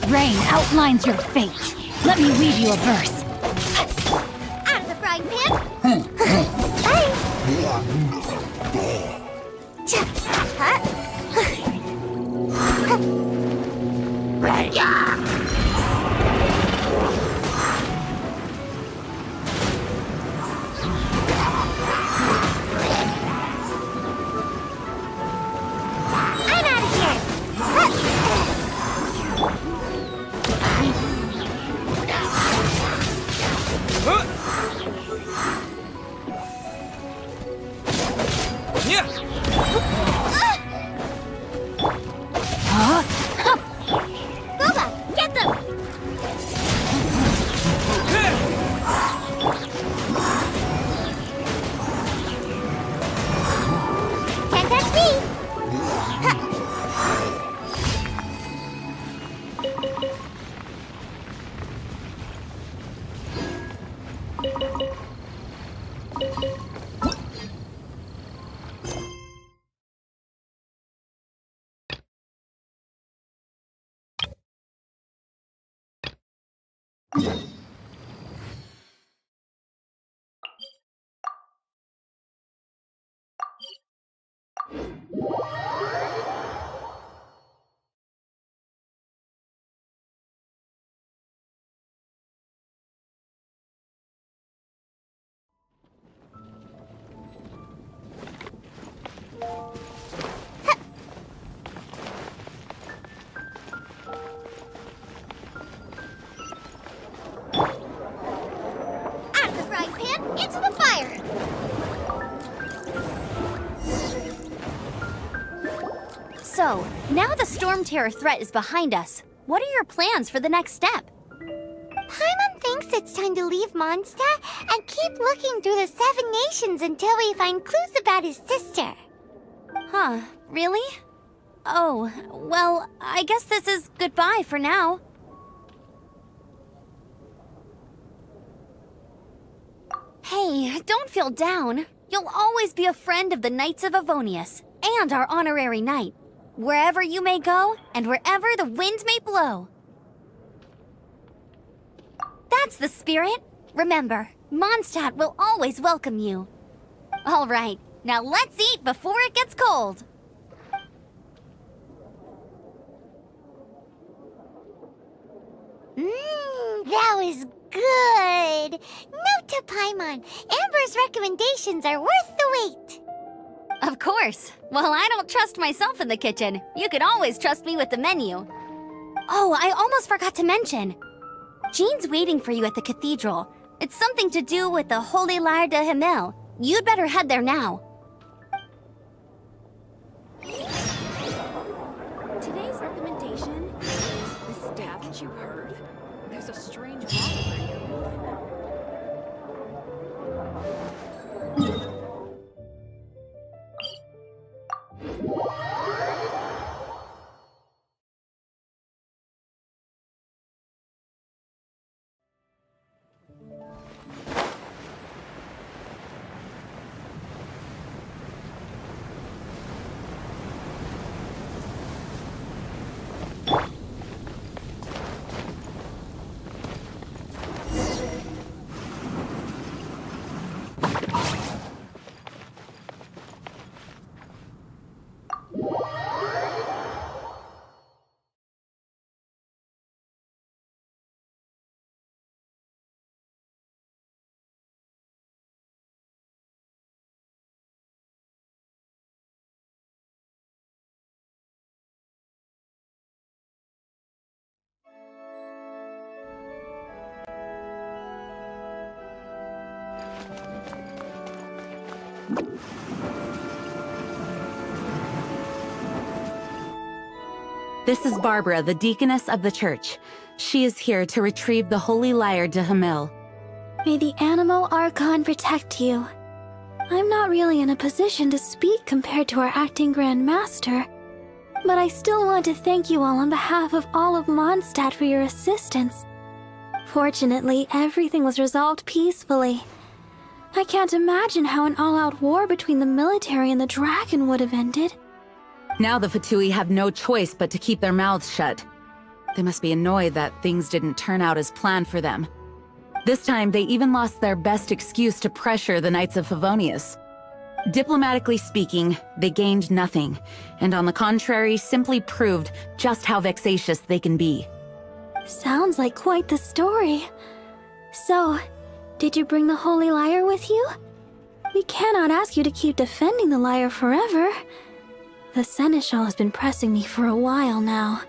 Rain outlines your fate. Let me weave you a verse. Out of the frying pan. I'm out of here. Boba, get them! Can't touch me! Out of the frying pan, into the fire! So, now the Storm Terror threat is behind us. What are your plans for the next step? Paimon thinks it's time to leave Mondstadt and keep looking through the 7 nations until we find clues about his sister. Huh, really? Oh, well, I guess this is goodbye for now. Hey, don't feel down. You'll always be a friend of the Knights of Avonius, and our honorary knight. Wherever you may go, and wherever the wind may blow. That's the spirit. Remember, Mondstadt will always welcome you. All right, now let's eat before it gets cold. That was good. Note to Paimon, Amber's recommendations are worth the wait. Of course. Well, I don't trust myself in the kitchen. You can always trust me with the menu. Oh, I almost forgot to mention. Jean's waiting for you at the cathedral. It's something to do with the Holy Lyre de Himmel. You'd better head there now. Today's recommendation is the steak. Haven't you heard? There's a strange robber here moving now. This is Barbara, the deaconess of the church. She is here to retrieve the Holy Lyre de Himmel. May the Animal Archon protect you. I'm not really in a position to speak compared to our acting Grand Master, but I still want to thank you all on behalf of all of Mondstadt for your assistance. Fortunately, everything was resolved peacefully. I can't imagine how an all-out war between the military and the dragon would have ended. Now the Fatui have no choice but to keep their mouths shut. They must be annoyed that things didn't turn out as planned for them. This time, they even lost their best excuse to pressure the Knights of Favonius. Diplomatically speaking, they gained nothing, and on the contrary, simply proved just how vexatious they can be. Sounds like quite the story. So, did you bring the Holy Lyre with you? We cannot ask you to keep defending the lyre forever. The Seneschal has been pressing me for a while now.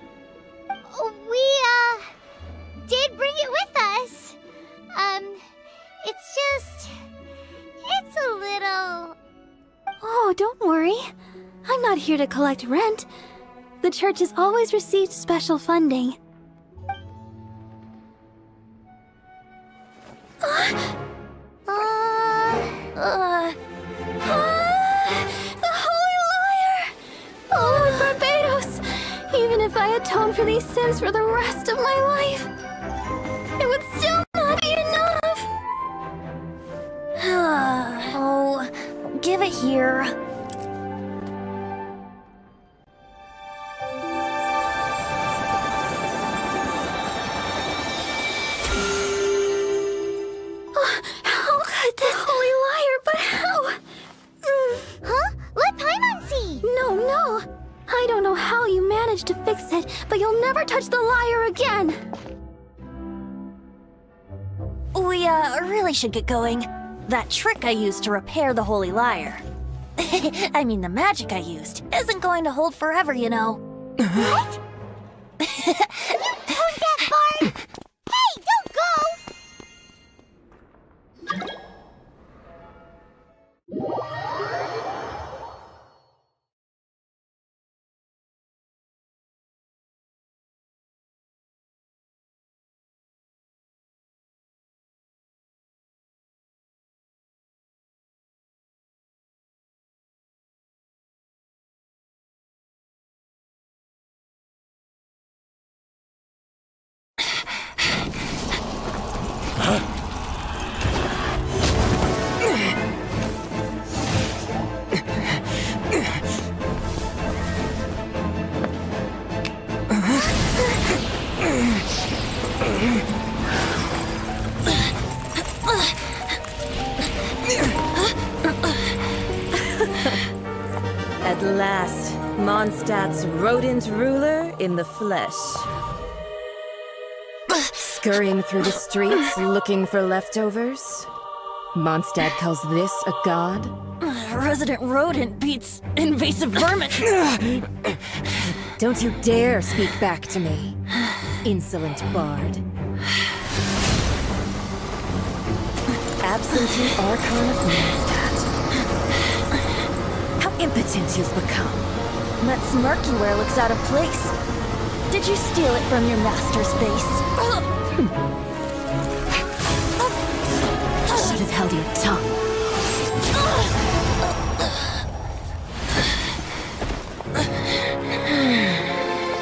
We, did bring it with us. It's a little... Oh, don't worry. I'm not here to collect rent. The church has always received special funding. The Holy Lyre! Oh, Barbados! Even if I atone for these sins for the rest of my life, it would still not be enough! Oh, give it here. How could this Holy Lyre, but how? Huh? Let Paimon see! No. I don't know how you managed to fix it, but you'll never touch the lyre again! We, really should get going. That trick I used to repair the Holy Lyre. I mean, the magic I used isn't going to hold forever, you know. What? You turned that barn! Hey, don't go! Mondstadt's rodent ruler in the flesh. Scurrying through the streets looking for leftovers? Mondstadt calls this a god? Resident rodent beats invasive vermin. Don't you dare speak back to me, insolent bard. Absentee Archon of Mondstadt. How impotent you've become. That smirk you wear looks out of place. Did you steal it from your master's face? Should have held your tongue.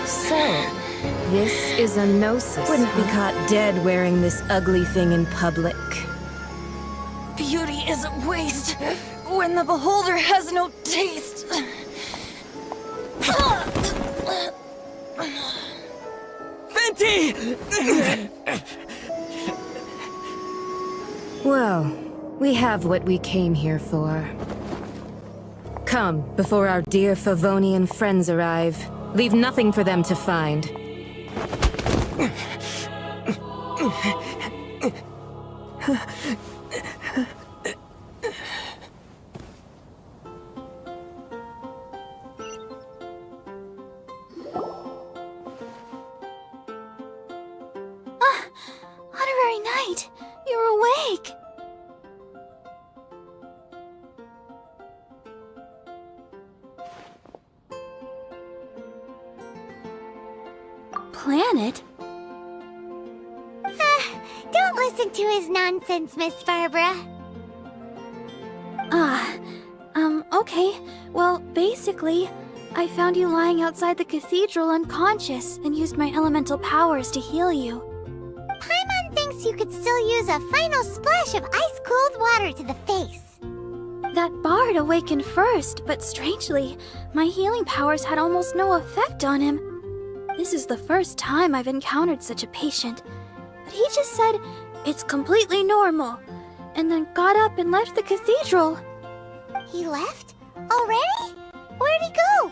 So, this is a gnosis. Wouldn't be caught dead wearing this ugly thing in public. Beauty isn't waste when the beholder has no taste. Fenty! Well, we have what we came here for. Come, before our dear Favonian friends arrive. Leave nothing for them to find. Honorary Knight, you're awake. Planet? Don't listen to his nonsense, Miss Barbara. Okay. Well, basically, I found you lying outside the cathedral unconscious and used my elemental powers to heal you. Paimon thinks you could still use a final splash of ice-cold water to the face. That bard awakened first, but strangely, my healing powers had almost no effect on him. This is the first time I've encountered such a patient, but he just said, "It's completely normal," and then got up and left the cathedral. He left? Already? Where'd he go?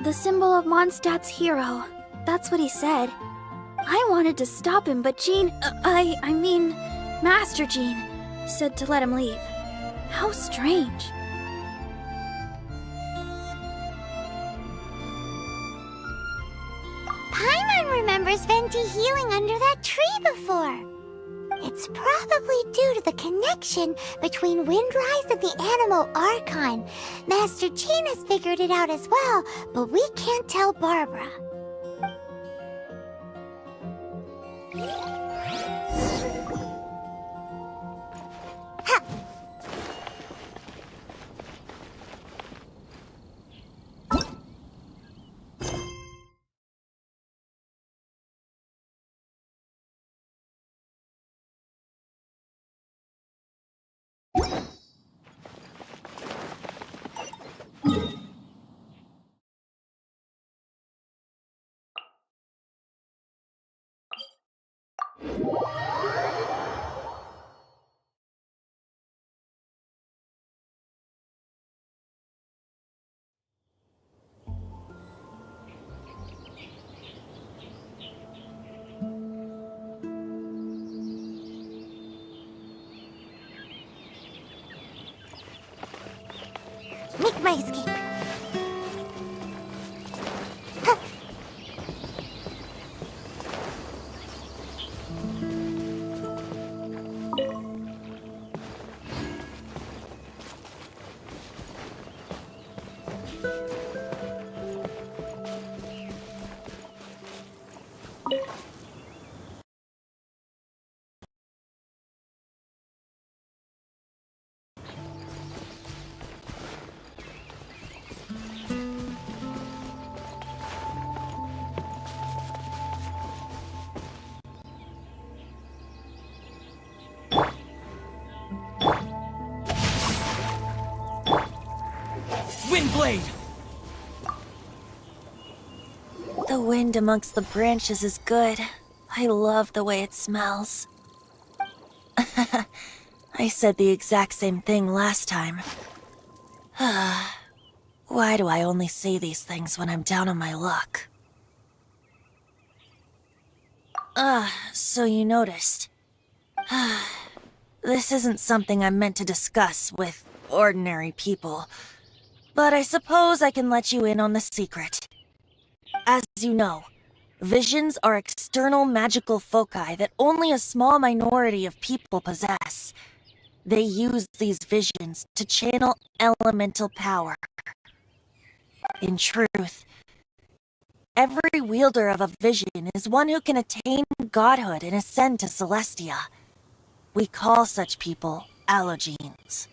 The symbol of Mondstadt's hero. That's what he said. I wanted to stop him, but Master Jean, said to let him leave. How strange. Paimon remembers Venti healing under that tree before. It's probably due to the connection between Windrise and the Animal Archon. Master Jean has figured it out as well, but we can't tell Barbara. Ha! Make my escape. Huh. Windblade! The wind amongst the branches is good. I love the way it smells. I said the exact same thing last time. Why do I only say these things when I'm down on my luck? So you noticed. This isn't something I'm meant to discuss with ordinary people, but I suppose I can let you in on the secret. As you know, visions are external magical foci that only a small minority of people possess. They use these visions to channel elemental power. In truth, every wielder of a vision is one who can attain godhood and ascend to Celestia. We call such people allogenes.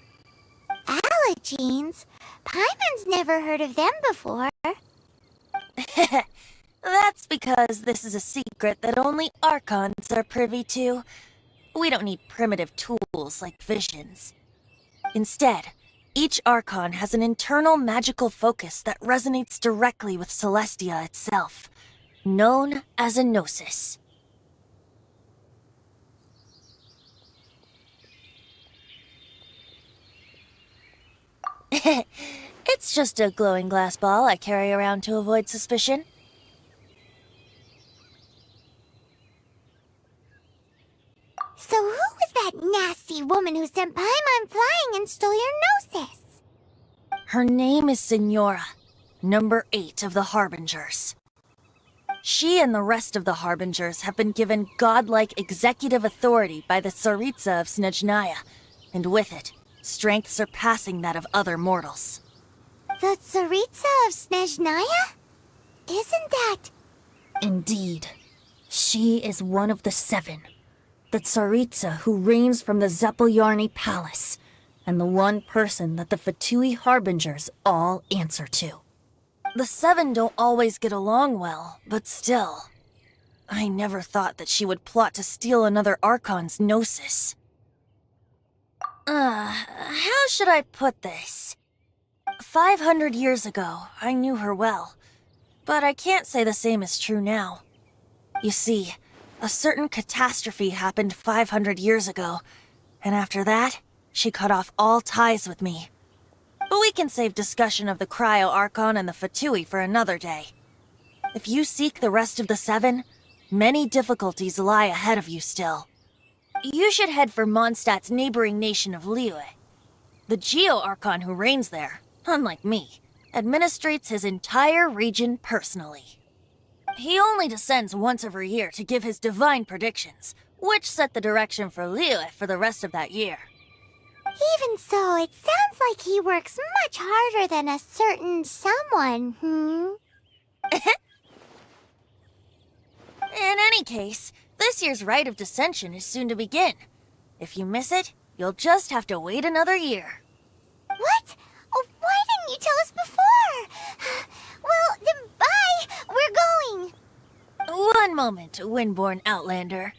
Allogenes? Paimon's never heard of them before. That's because this is a secret that only Archons are privy to. We don't need primitive tools like visions. Instead, each Archon has an internal magical focus that resonates directly with Celestia itself, known as a gnosis. It's just a glowing glass ball I carry around to avoid suspicion. So who was that nasty woman who sent Paimon flying and stole your gnosis? Her name is Senora, number 8 of the Harbingers. She and the rest of the Harbingers have been given godlike executive authority by the Tsaritsa of Snezhnaya, and with it, strength surpassing that of other mortals. The Tsaritsa of Snezhnaya? Isn't that... Indeed. She is one of the 7. The Tsaritsa who reigns from the Zepelyarny Palace, and the one person that the Fatui Harbingers all answer to. The 7 don't always get along well, but still. I never thought that she would plot to steal another Archon's gnosis. How should I put this? 500 years ago, I knew her well, but I can't say the same is true now. You see, a certain catastrophe happened 500 years ago, and after that, she cut off all ties with me. But we can save discussion of the Cryo Archon and the Fatui for another day. If you seek the rest of the 7, many difficulties lie ahead of you still. You should head for Mondstadt's neighboring nation of Liyue. The Geo-Archon who reigns there, unlike me, administrates his entire region personally. He only descends once every year to give his divine predictions, which set the direction for Liyue for the rest of that year. Even so, it sounds like he works much harder than a certain someone, In any case, this year's Rite of Descension is soon to begin. If you miss it, you'll just have to wait another year. What? Oh, why didn't you tell us before? Well, then bye! We're going! One moment, Windborn Outlander.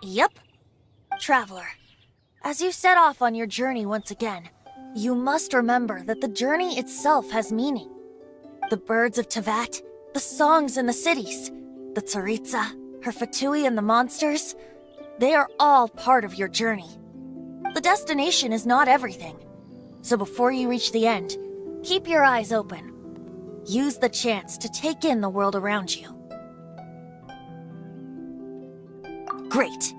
Yep. Traveler, as you set off on your journey once again, you must remember that the journey itself has meaning. The birds of Taevyat, the songs in the cities, the Tsaritsa, her Fatui and the monsters, they are all part of your journey. The destination is not everything, so before you reach the end, keep your eyes open. Use the chance to take in the world around you. Great.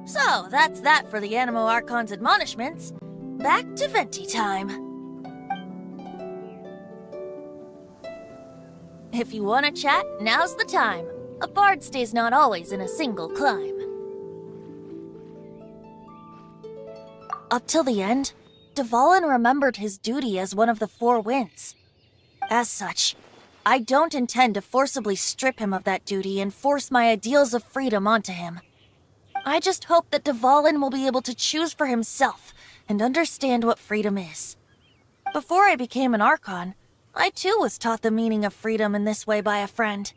So, that's that for the Animo Archon's admonishments. Back to Venti time. If you want to chat, now's the time. A bard stays not always in a single climb. Up till the end, Dvalin remembered his duty as one of the 4 winds. As such, I don't intend to forcibly strip him of that duty and force my ideals of freedom onto him. I just hope that Dvalin will be able to choose for himself and understand what freedom is. Before I became an Archon, I too was taught the meaning of freedom in this way by a friend.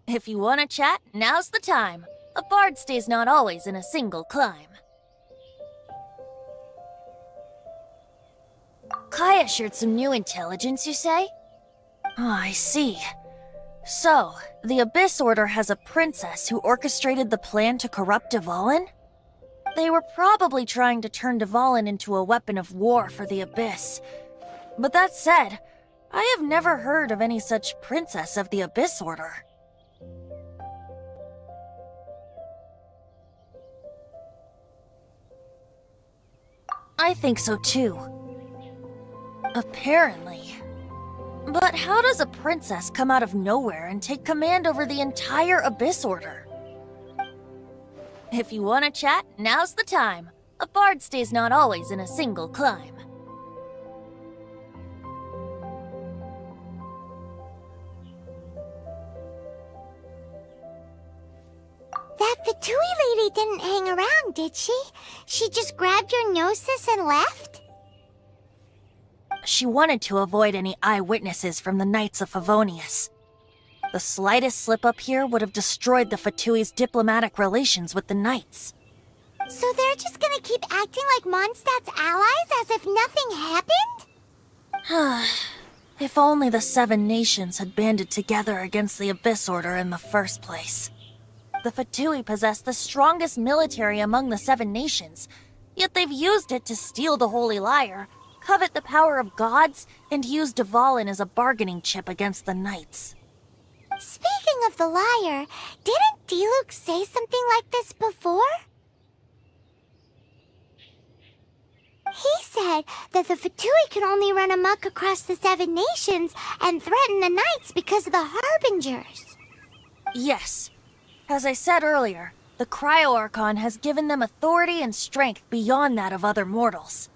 If you want to chat, now's the time. A bard stays not always in a single climb. Kaya shared some new intelligence, you say? Oh, I see. So, the Abyss Order has a princess who orchestrated the plan to corrupt Dvalin? They were probably trying to turn Dvalin into a weapon of war for the Abyss. But that said, I have never heard of any such princess of the Abyss Order. I think so too. Apparently. But how does a princess come out of nowhere and take command over the entire Abyss Order? If you want to chat, now's the time. A bard stays not always in a single climb. That Fatui lady didn't hang around, did she? She just grabbed your gnosis and left? She wanted to avoid any eyewitnesses from the Knights of Favonius. The slightest slip-up here would have destroyed the Fatui's diplomatic relations with the Knights. So they're just gonna keep acting like Mondstadt's allies as if nothing happened? If only the Seven Nations had banded together against the Abyss Order in the first place. The Fatui possess the strongest military among the Seven Nations, yet they've used it to steal the Holy Lyre, covet the power of gods, and use Dvalin as a bargaining chip against the Knights. Speaking of the lyre, didn't Diluc say something like this before? He said that the Fatui can only run amok across the Seven Nations and threaten the Knights because of the Harbingers. Yes. As I said earlier, the Cryo-Archon has given them authority and strength beyond that of other mortals.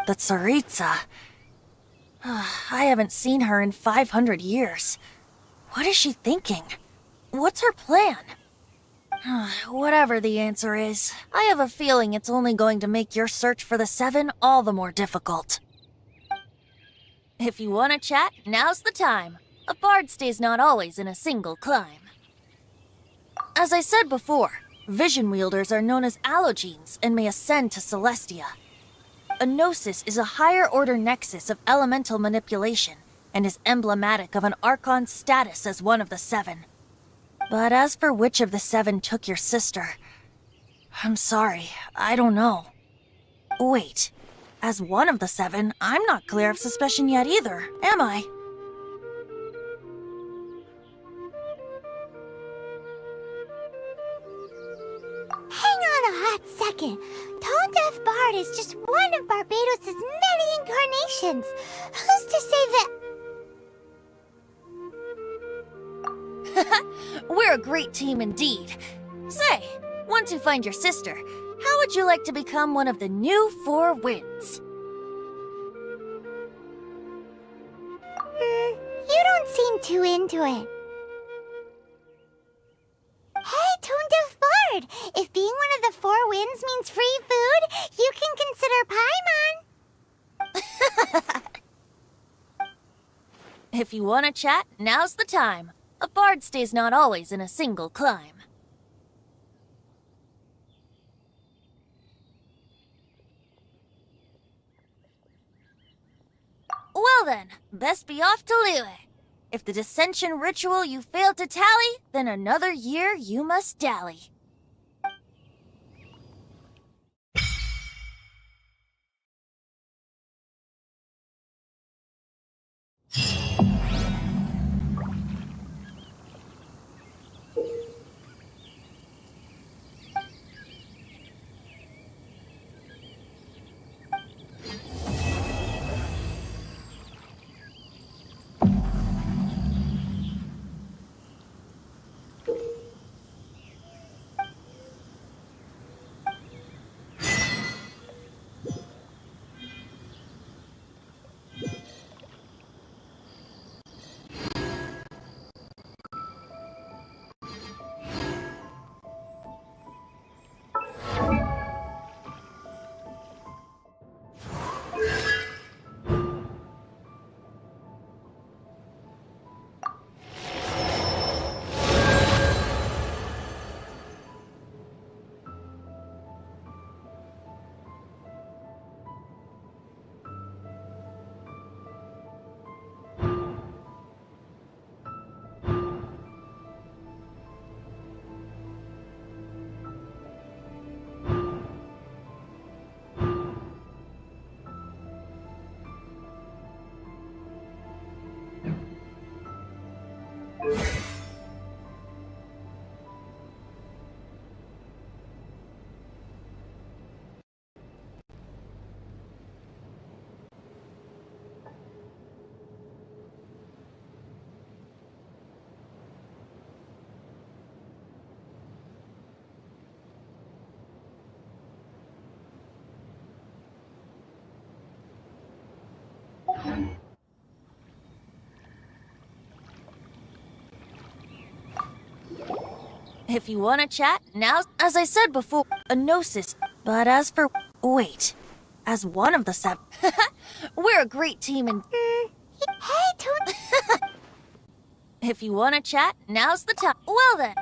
The Tsaritsa... I haven't seen her in 500 years. What is she thinking? What's her plan? Whatever the answer is, I have a feeling it's only going to make your search for the Seven all the more difficult. If you want to chat, now's the time. A bard stays not always in a single climb. As I said before, vision wielders are known as allogenes and may ascend to Celestia. A gnosis is a higher-order nexus of elemental manipulation and is emblematic of an Archon's status as one of the Seven. But as for which of the Seven took your sister, I'm sorry, I don't know. Wait, as one of the Seven, I'm not clear of suspicion yet either, am I? Hang on a hot second. Tone Deaf Bard is just one of Barbados' many incarnations. Who's to say that... We're a great team indeed. Say, once you find your sister, how would you like to become one of the new Four Winds? You don't seem too into it. Hey, Tone Deaf Bard! If being one of the Four Winds means free food, you can consider Paimon. If you want to chat, now's the time. A bard stays not always in a single climb. Well then, best be off to Liyue. If the dissension ritual you failed to tally, then another year you must dally. If you want to chat, now, as I said before, a gnosis. But as for... Wait. As one of the 7... We're a great team and... Hey, Turnip! If you want to chat, now's the time. Well then.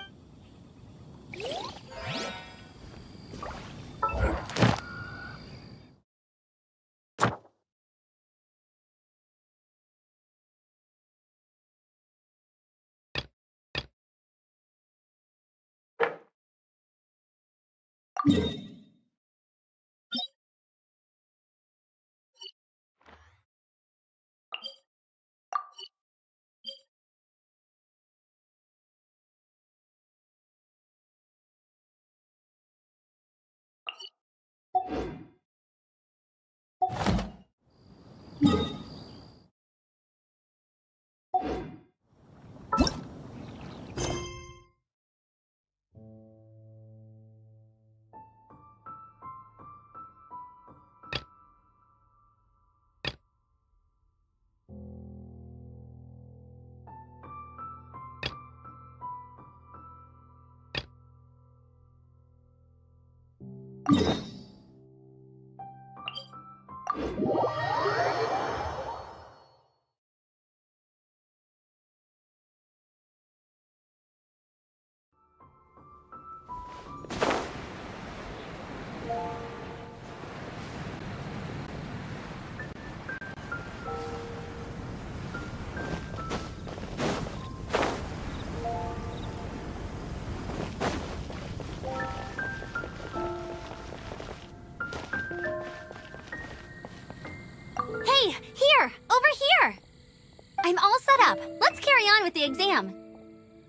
I'm all set up. Let's carry on with the exam.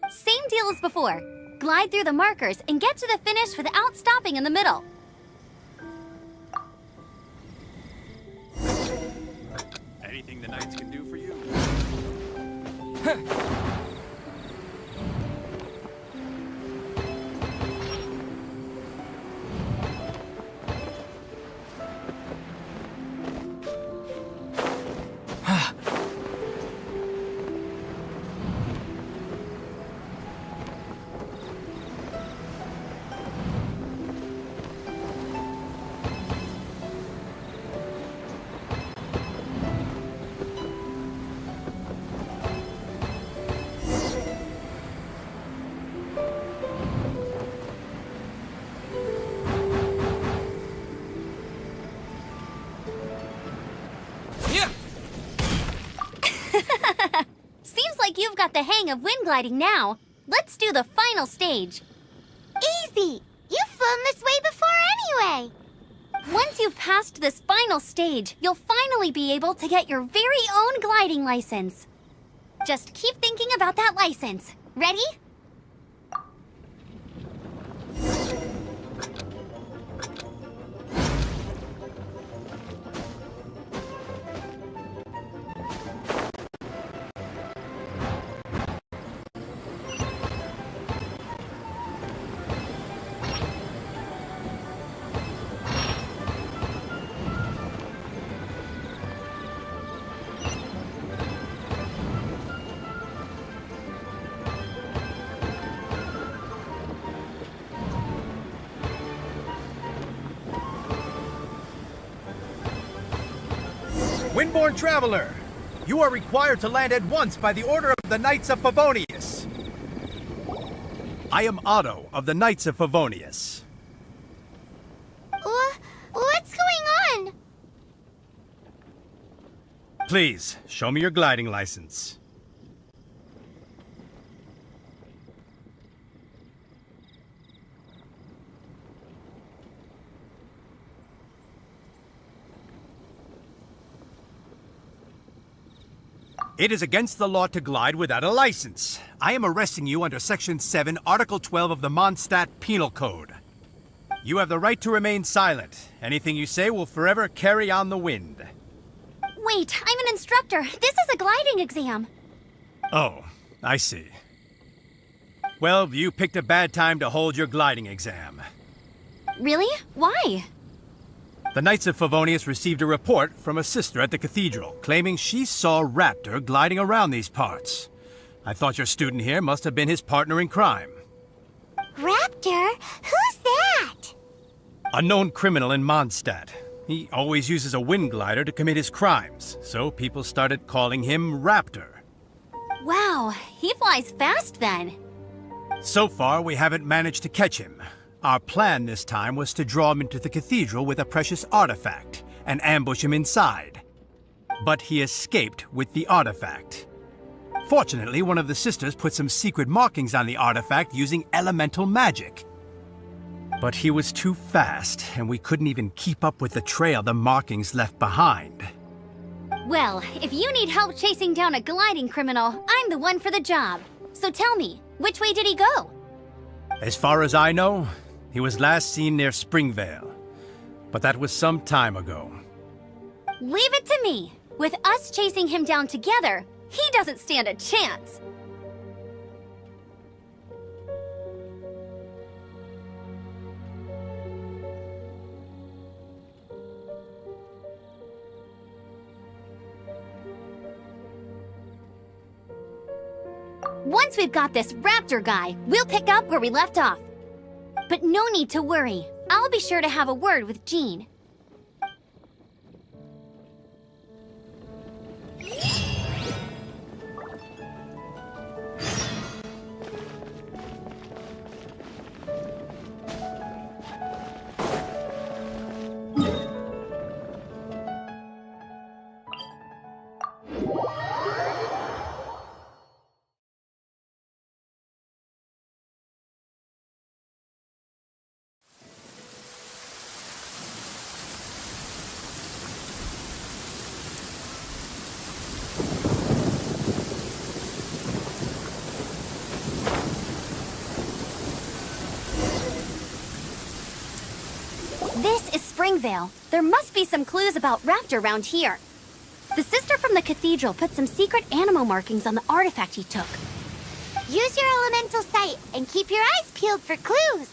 Same deal as before. Glide through the markers and get to the finish without stopping in the middle. Anything the knights can do for you? Seems like you've got the hang of wind gliding now. Let's do the final stage. Easy! You've flown this way before anyway! Once you've passed this final stage, you'll finally be able to get your very own gliding license. Just keep thinking about that license. Ready? Windborne Traveler, you are required to land at once by the order of the Knights of Favonius. I am Otto of the Knights of Favonius. What's going on? Please, show me your gliding license. It is against the law to glide without a license. I am arresting you under Section 7, Article 12 of the Mondstadt Penal Code. You have the right to remain silent. Anything you say will forever carry on the wind. Wait, I'm an instructor. This is a gliding exam. Oh, I see. Well, you picked a bad time to hold your gliding exam. Really? Why? The Knights of Favonius received a report from a sister at the cathedral, claiming she saw Raptor gliding around these parts. I thought your student here must have been his partner in crime. Raptor? Who's that? A known criminal in Mondstadt. He always uses a wind glider to commit his crimes, so people started calling him Raptor. Wow, he flies fast then. So far, we haven't managed to catch him. Our plan this time was to draw him into the cathedral with a precious artifact and ambush him inside. But he escaped with the artifact. Fortunately, one of the sisters put some secret markings on the artifact using elemental magic. But he was too fast, and we couldn't even keep up with the trail the markings left behind. Well, if you need help chasing down a gliding criminal, I'm the one for the job. So tell me, which way did he go? As far as I know, he was last seen near Springvale. But that was some time ago. Leave it to me. With us chasing him down together, he doesn't stand a chance. Once we've got this raptor guy, we'll pick up where we left off. But no need to worry. I'll be sure to have a word with Jean. This is Springvale. There must be some clues about Raptor around here. The sister from the cathedral put some secret animal markings on the artifact he took. Use your elemental sight and keep your eyes peeled for clues.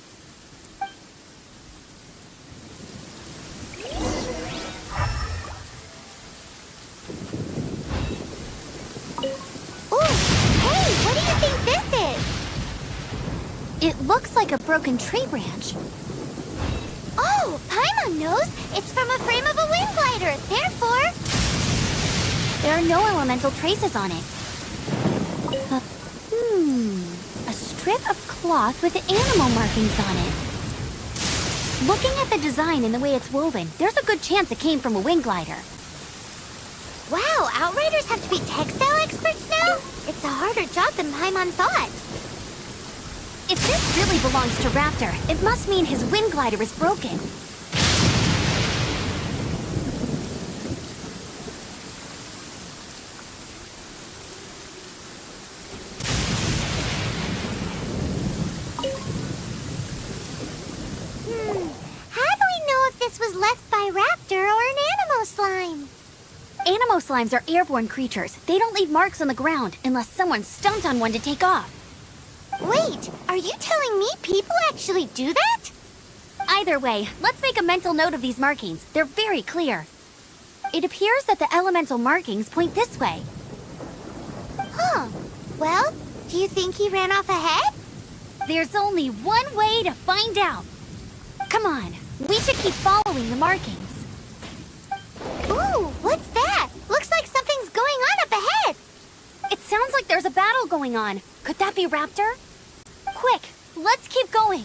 Ooh, hey, what do you think this is? It looks like a broken tree branch. Oh, Paimon knows. It's from a frame of a wind glider. Therefore, there are no elemental traces on it. A strip of cloth with animal markings on it. Looking at the design and the way it's woven, there's a good chance it came from a wind glider. Wow, Outriders have to be textile experts now? It's a harder job than Paimon thought. If this really belongs to Raptor, it must mean his wind glider is broken. How do we know if this was left by Raptor or an Animo slime? Animo slimes are airborne creatures. They don't leave marks on the ground unless someone stomped on one to take off. Wait, are you telling me people actually do that? Either way, let's make a mental note of these markings. They're very clear. It appears that the elemental markings point this way. Huh. Well, do you think he ran off ahead? There's only one way to find out. Come on, we should keep following the markings. Ooh, what's that? Looks like something's going on up ahead. It sounds like there's a battle going on. Could that be Raptor? Quick, let's keep going.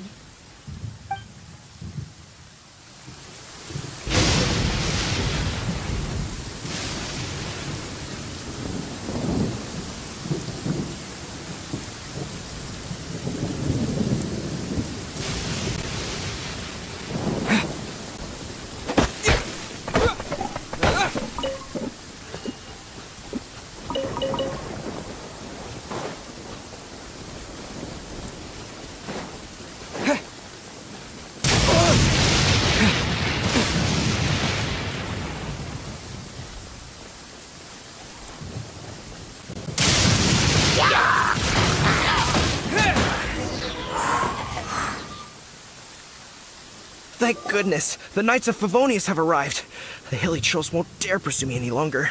Thank goodness, the Knights of Favonius have arrived. The hilly trolls won't dare pursue me any longer.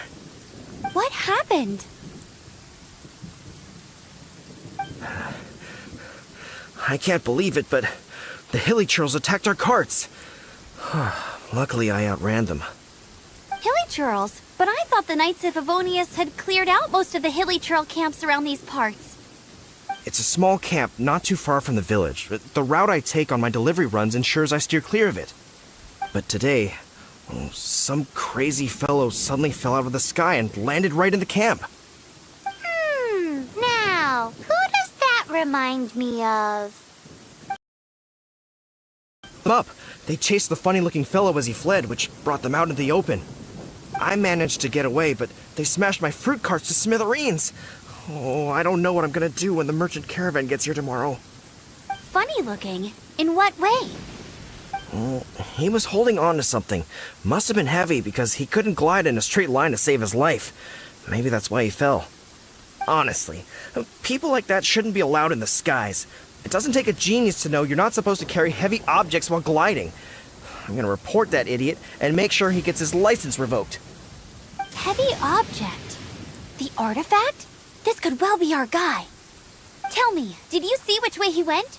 What happened? I can't believe it, but the hilly churls attacked our carts. Luckily, I outran them. Hilly churls? But I thought the Knights of Favonius had cleared out most of the hilly churl camps around these parts. It's a small camp not too far from the village. The route I take on my delivery runs ensures I steer clear of it. But today, some crazy fellow suddenly fell out of the sky and landed right in the camp. Now, who does that remind me of? Up. They chased the funny-looking fellow as he fled, which brought them out into the open. I managed to get away, but they smashed my fruit carts to smithereens. Oh, I don't know what I'm gonna do when the merchant caravan gets here tomorrow. Funny looking? In what way? Oh, he was holding on to something. Must have been heavy because he couldn't glide in a straight line to save his life. Maybe that's why he fell. Honestly, people like that shouldn't be allowed in the skies. It doesn't take a genius to know you're not supposed to carry heavy objects while gliding. I'm gonna report that idiot and make sure he gets his license revoked. Heavy object? The artifact? This could well be our guy. Tell me, did you see which way he went?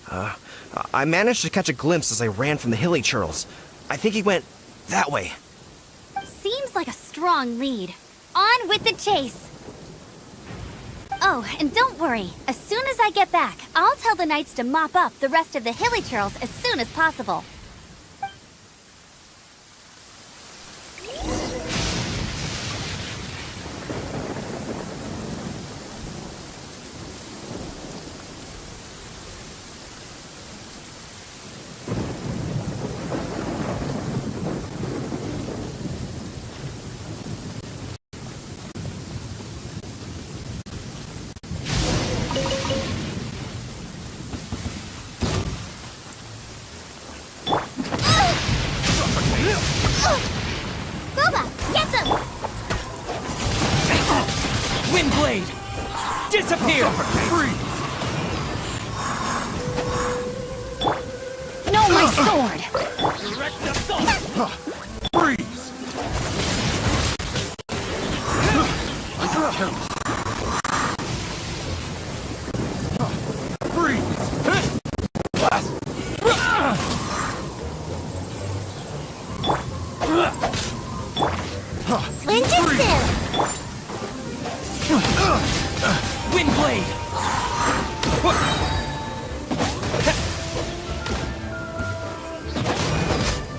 I managed to catch a glimpse as I ran from the hilly churls. I think he went that way. Seems like a strong lead. On with the chase! Oh, and don't worry. As soon as I get back, I'll tell the knights to mop up the rest of the hilly churls as soon as possible. Disappear! Freeze! No, my sword! Direct assault! Freeze! Freeze! Ninjutsu! Windblade!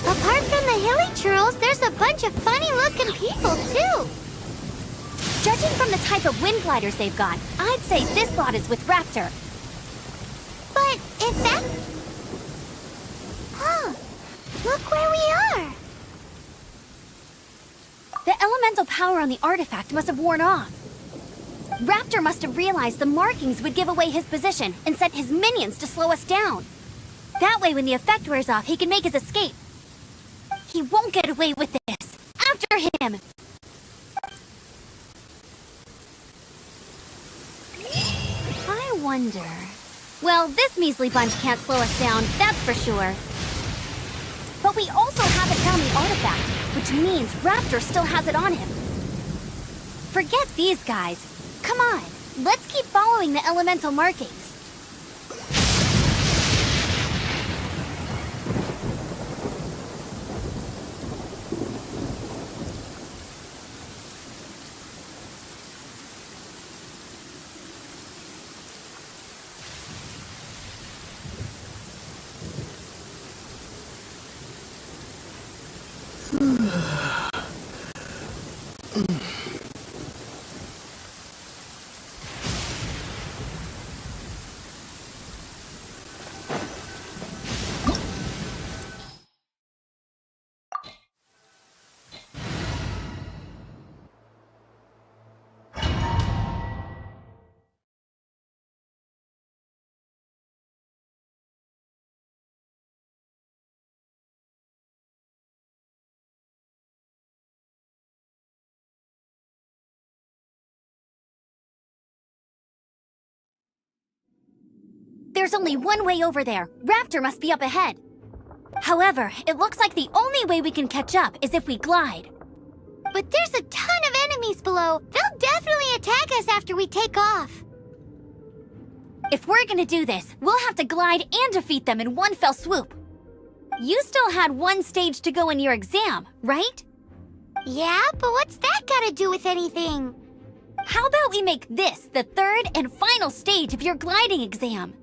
Apart from the hilly churls, there's a bunch of funny-looking people, too. Judging from the type of wind gliders they've got, I'd say this lot is with Raptor. But if that... Huh. Look where we are. The elemental power on the artifact must have worn off. Raptor must have realized the markings would give away his position and sent his minions to slow us down. That way, when the effect wears off, he can make his escape. He won't get away with this. After him! I wonder... Well, this measly bunch can't slow us down, that's for sure. But we also haven't found the artifact, which means Raptor still has it on him. Forget these guys. Come on, let's keep following the elemental markings. There's only one way over there. Raptor must be up ahead. However, it looks like the only way we can catch up is if we glide. But there's a ton of enemies below. They'll definitely attack us after we take off. If we're gonna do this, we'll have to glide and defeat them in one fell swoop. You still had one stage to go in your exam, right? Yeah, but what's that gotta do with anything? How about we make this the third and final stage of your gliding exam?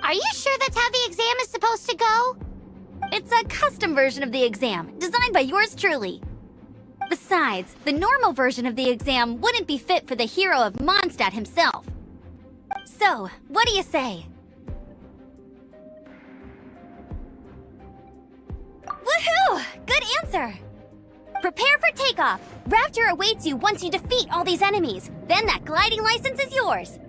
Are you sure that's how the exam is supposed to go? It's a custom version of the exam, designed by yours truly. Besides, the normal version of the exam wouldn't be fit for the hero of Mondstadt himself. So, what do you say? Woohoo! Good answer! Prepare for takeoff. Raptor awaits you once you defeat all these enemies. Then that gliding license is yours.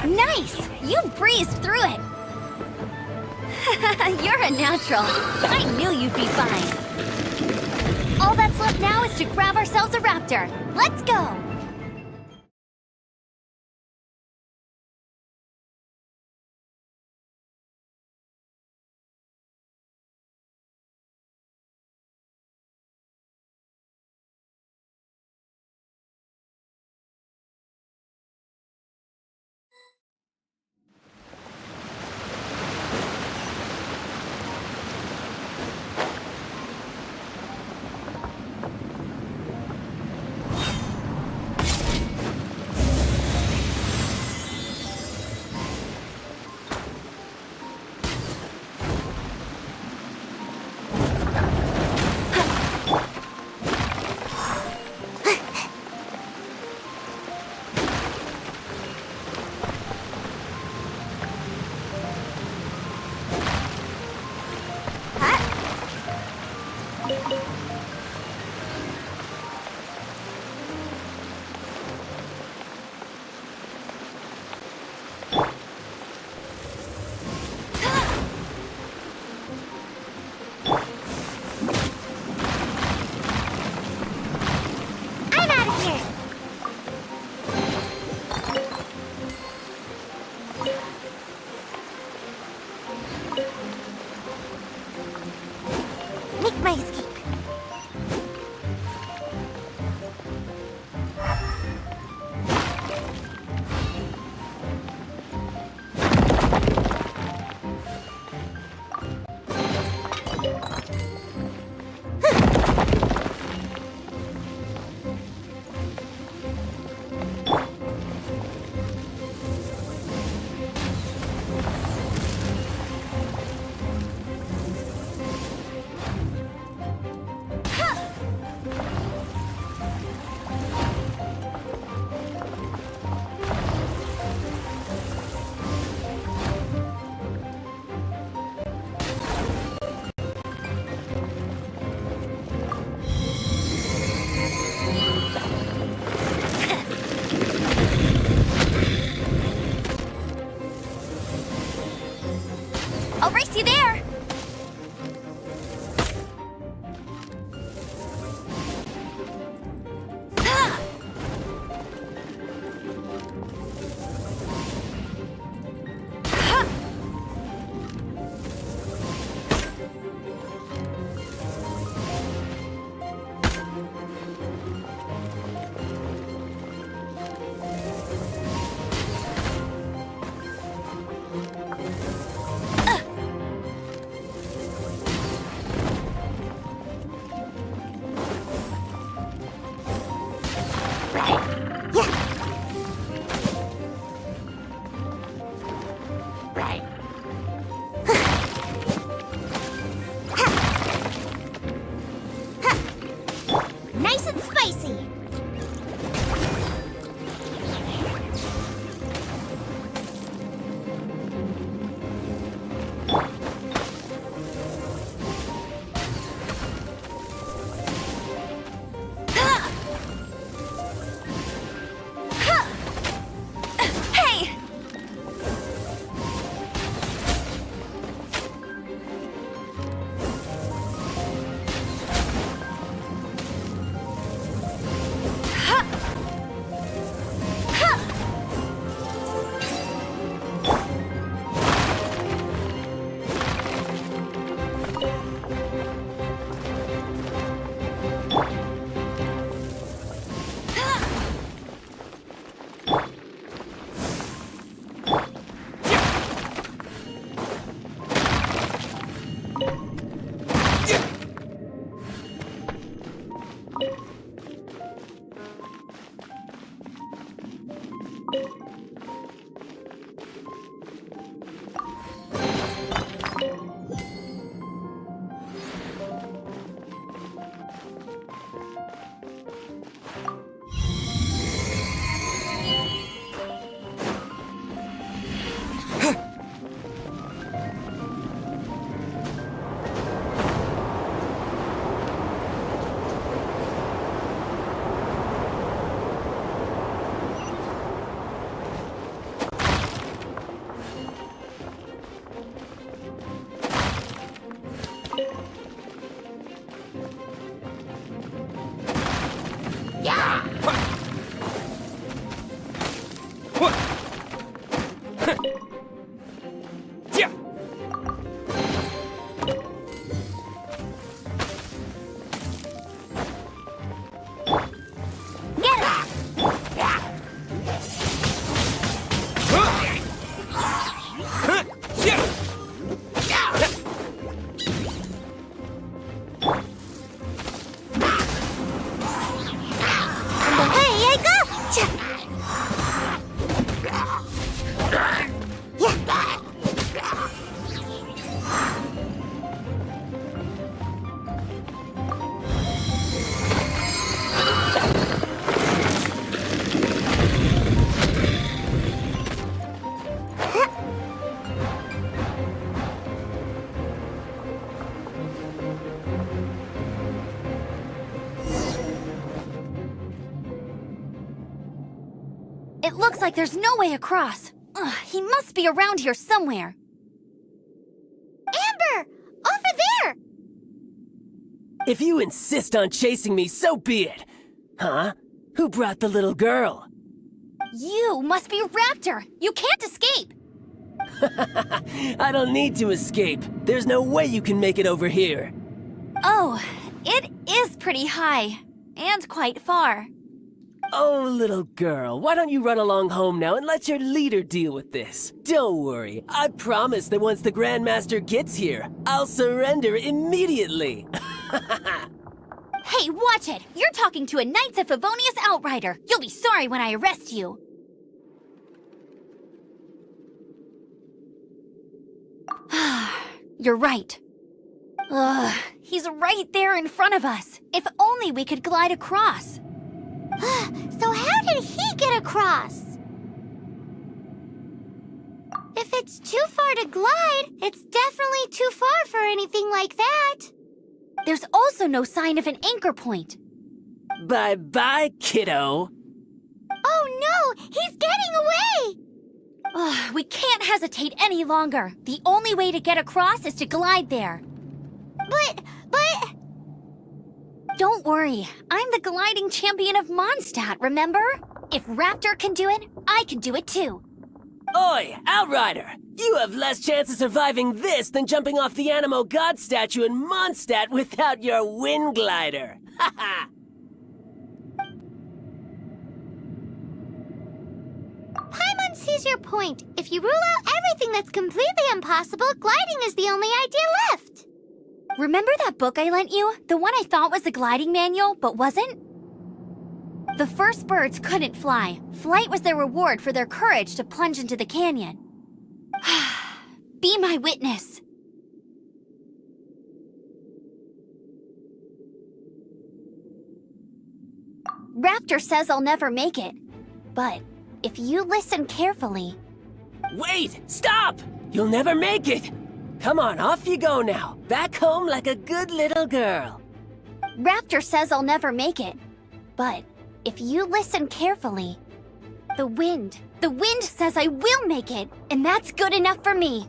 Nice! You breezed through it! You're a natural. I knew you'd be fine. All that's left now is to grab ourselves a raptor. Let's go! It looks like there's no way across. Ugh, he must be around here somewhere. Amber! Over there! If you insist on chasing me, so be it. Huh? Who brought the little girl? You must be Raptor! You can't escape! I don't need to escape. There's no way you can make it over here. Oh, it is pretty high. And quite far. Oh, little girl, why don't you run along home now and let your leader deal with this? Don't worry, I promise that once the Grandmaster gets here, I'll surrender immediately. Hey, watch it! You're talking to a Knights of Favonius outrider. You'll be sorry when I arrest you. You're right. Ugh, he's right there in front of us. If only we could glide across. So how did he get across? If it's too far to glide, it's definitely too far for anything like that. There's also no sign of an anchor point. Bye-bye, kiddo. Oh no, he's getting away! Ugh, we can't hesitate any longer. The only way to get across is to glide there. But... Don't worry, I'm the gliding champion of Mondstadt, remember? If Raptor can do it, I can do it too. Oi, Outrider! You have less chance of surviving this than jumping off the Animo God statue in Mondstadt without your wind glider. Haha! Paimon sees your point. If you rule out everything that's completely impossible, gliding is the only idea left. Remember that book I lent you? The one I thought was the gliding manual, but wasn't? The first birds couldn't fly. Flight was their reward for their courage to plunge into the canyon. Be my witness. Raptor says I'll never make it. But if you listen carefully... Wait! Stop! You'll never make it! Come on, off you go now. Back home like a good little girl. Raptor says I'll never make it. But if you listen carefully, the wind says I will make it, and that's good enough for me.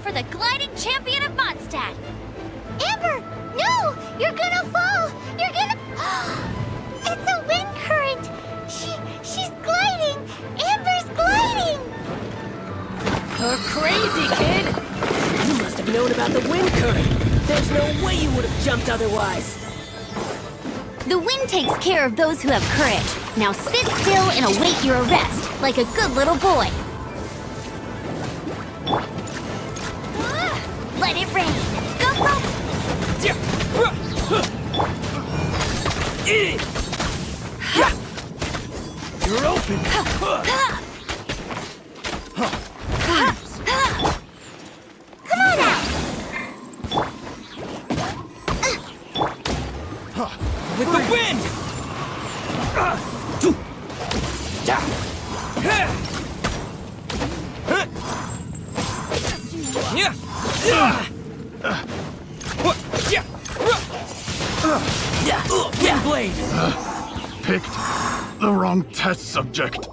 For the gliding champion of Mondstadt. Amber, no! You're gonna fall! You're gonna... It's a wind current! She's gliding! Amber's gliding! about the wind current. There's no way you would have jumped otherwise. The wind takes care of those who have courage. Now sit still and await your arrest, like a good little boy. Let it rain. Go, go! You're open. Come on out! With the wind! Wind blade! Picked the wrong test subject.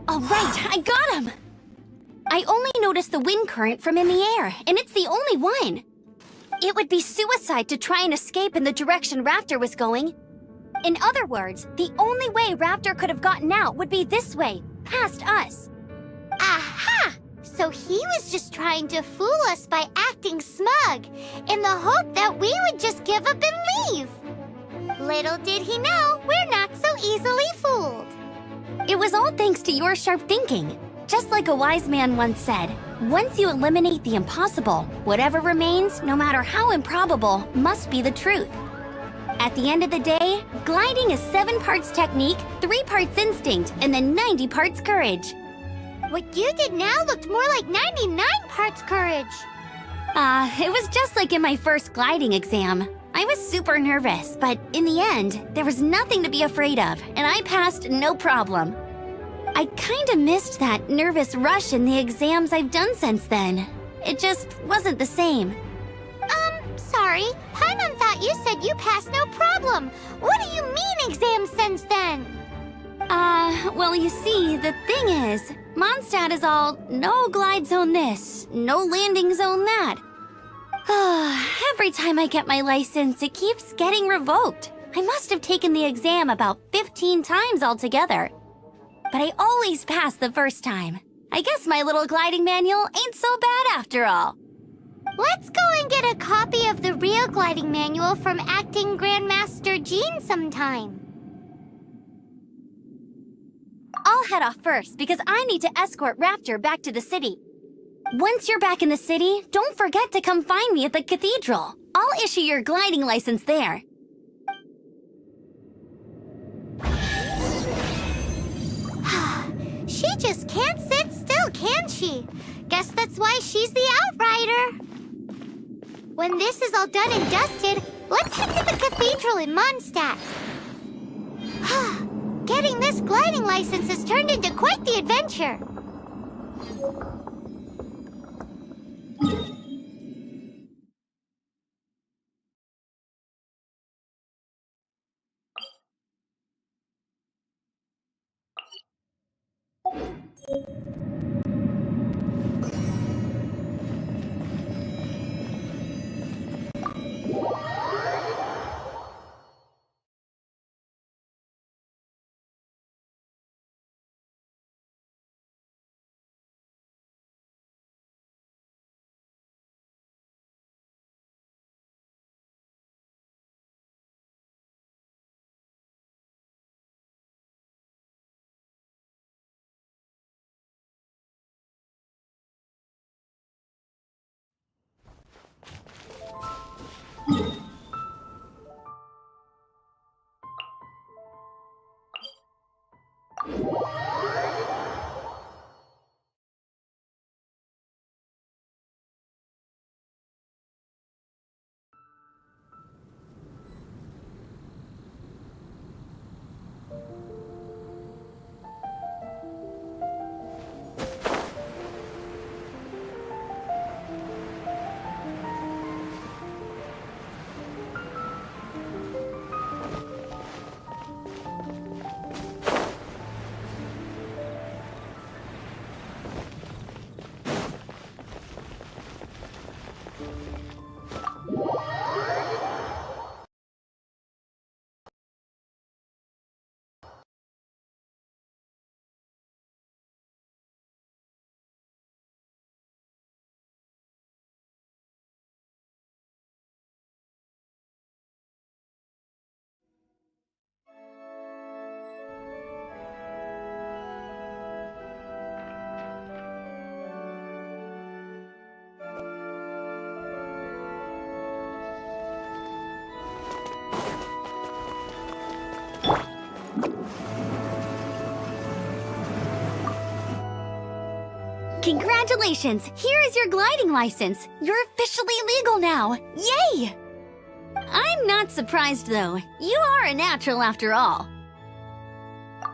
All right, I got him! I only noticed the wind current from in the air, and it's the only one. It would be suicide to try and escape in the direction Raptor was going. In other words, the only way Raptor could have gotten out would be this way, past us. Aha! So he was just trying to fool us by acting smug, in the hope that we would just give up and leave. Little did he know, we're not so easily fooled. It was all thanks to your sharp thinking. Just like a wise man once said, once you eliminate the impossible, whatever remains, no matter how improbable, must be the truth. At the end of the day, gliding is 7 parts technique, 3 parts instinct, and then 90 parts courage. What you did now looked more like 99 parts courage. It was just like in my first gliding exam. I was super nervous, but in the end, there was nothing to be afraid of, and I passed no problem. I kinda missed that nervous rush in the exams I've done since then. It just wasn't the same. Sorry. Paimon thought you said you passed no problem. What do you mean exams since then? Well, you see, the thing is, Mondstadt is all no glide zone this, no landing zone that. Every time I get my license, it keeps getting revoked. I must have taken the exam about 15 times altogether. But I always pass the first time. I guess my little gliding manual ain't so bad after all. Let's go and get a copy of the real gliding manual from Acting Grandmaster Jean sometime. I'll head off first because I need to escort Raptor back to the city. Once you're back in the city, don't forget to come find me at the cathedral. I'll issue your gliding license there. She just can't sit still, can she? Guess that's why she's the outrider. When this is all done and dusted, let's head to the cathedral in Mondstadt. Getting this gliding license has turned into quite the adventure. Congratulations! Here is your gliding license. You're officially legal now. Yay! I'm not surprised, though. You are a natural after all.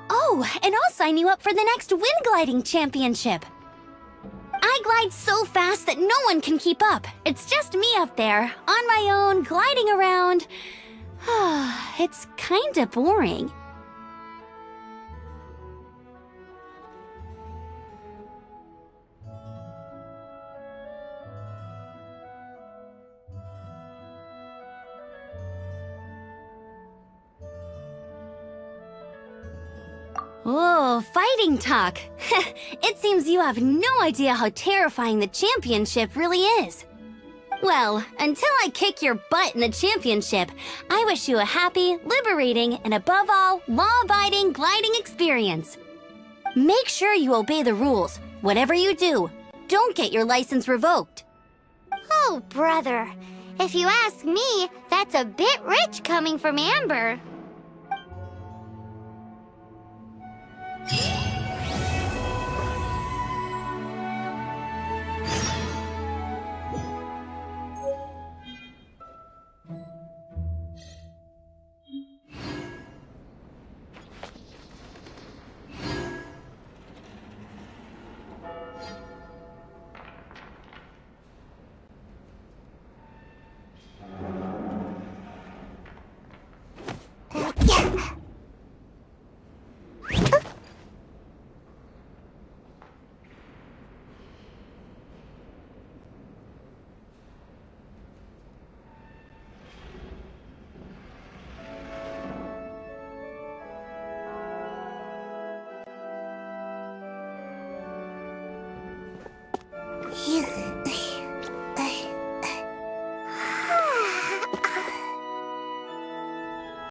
Oh, and I'll sign you up for the next wind gliding championship. I glide so fast that no one can keep up. It's just me up there, on my own, gliding around. It's kinda boring. Oh, fighting talk. It seems you have no idea how terrifying the championship really is. Well, until I kick your butt in the championship, I wish you a happy, liberating, and above all, law-abiding gliding experience. Make sure you obey the rules. Whatever you do, don't get your license revoked. Oh, brother. If you ask me, that's a bit rich coming from Amber.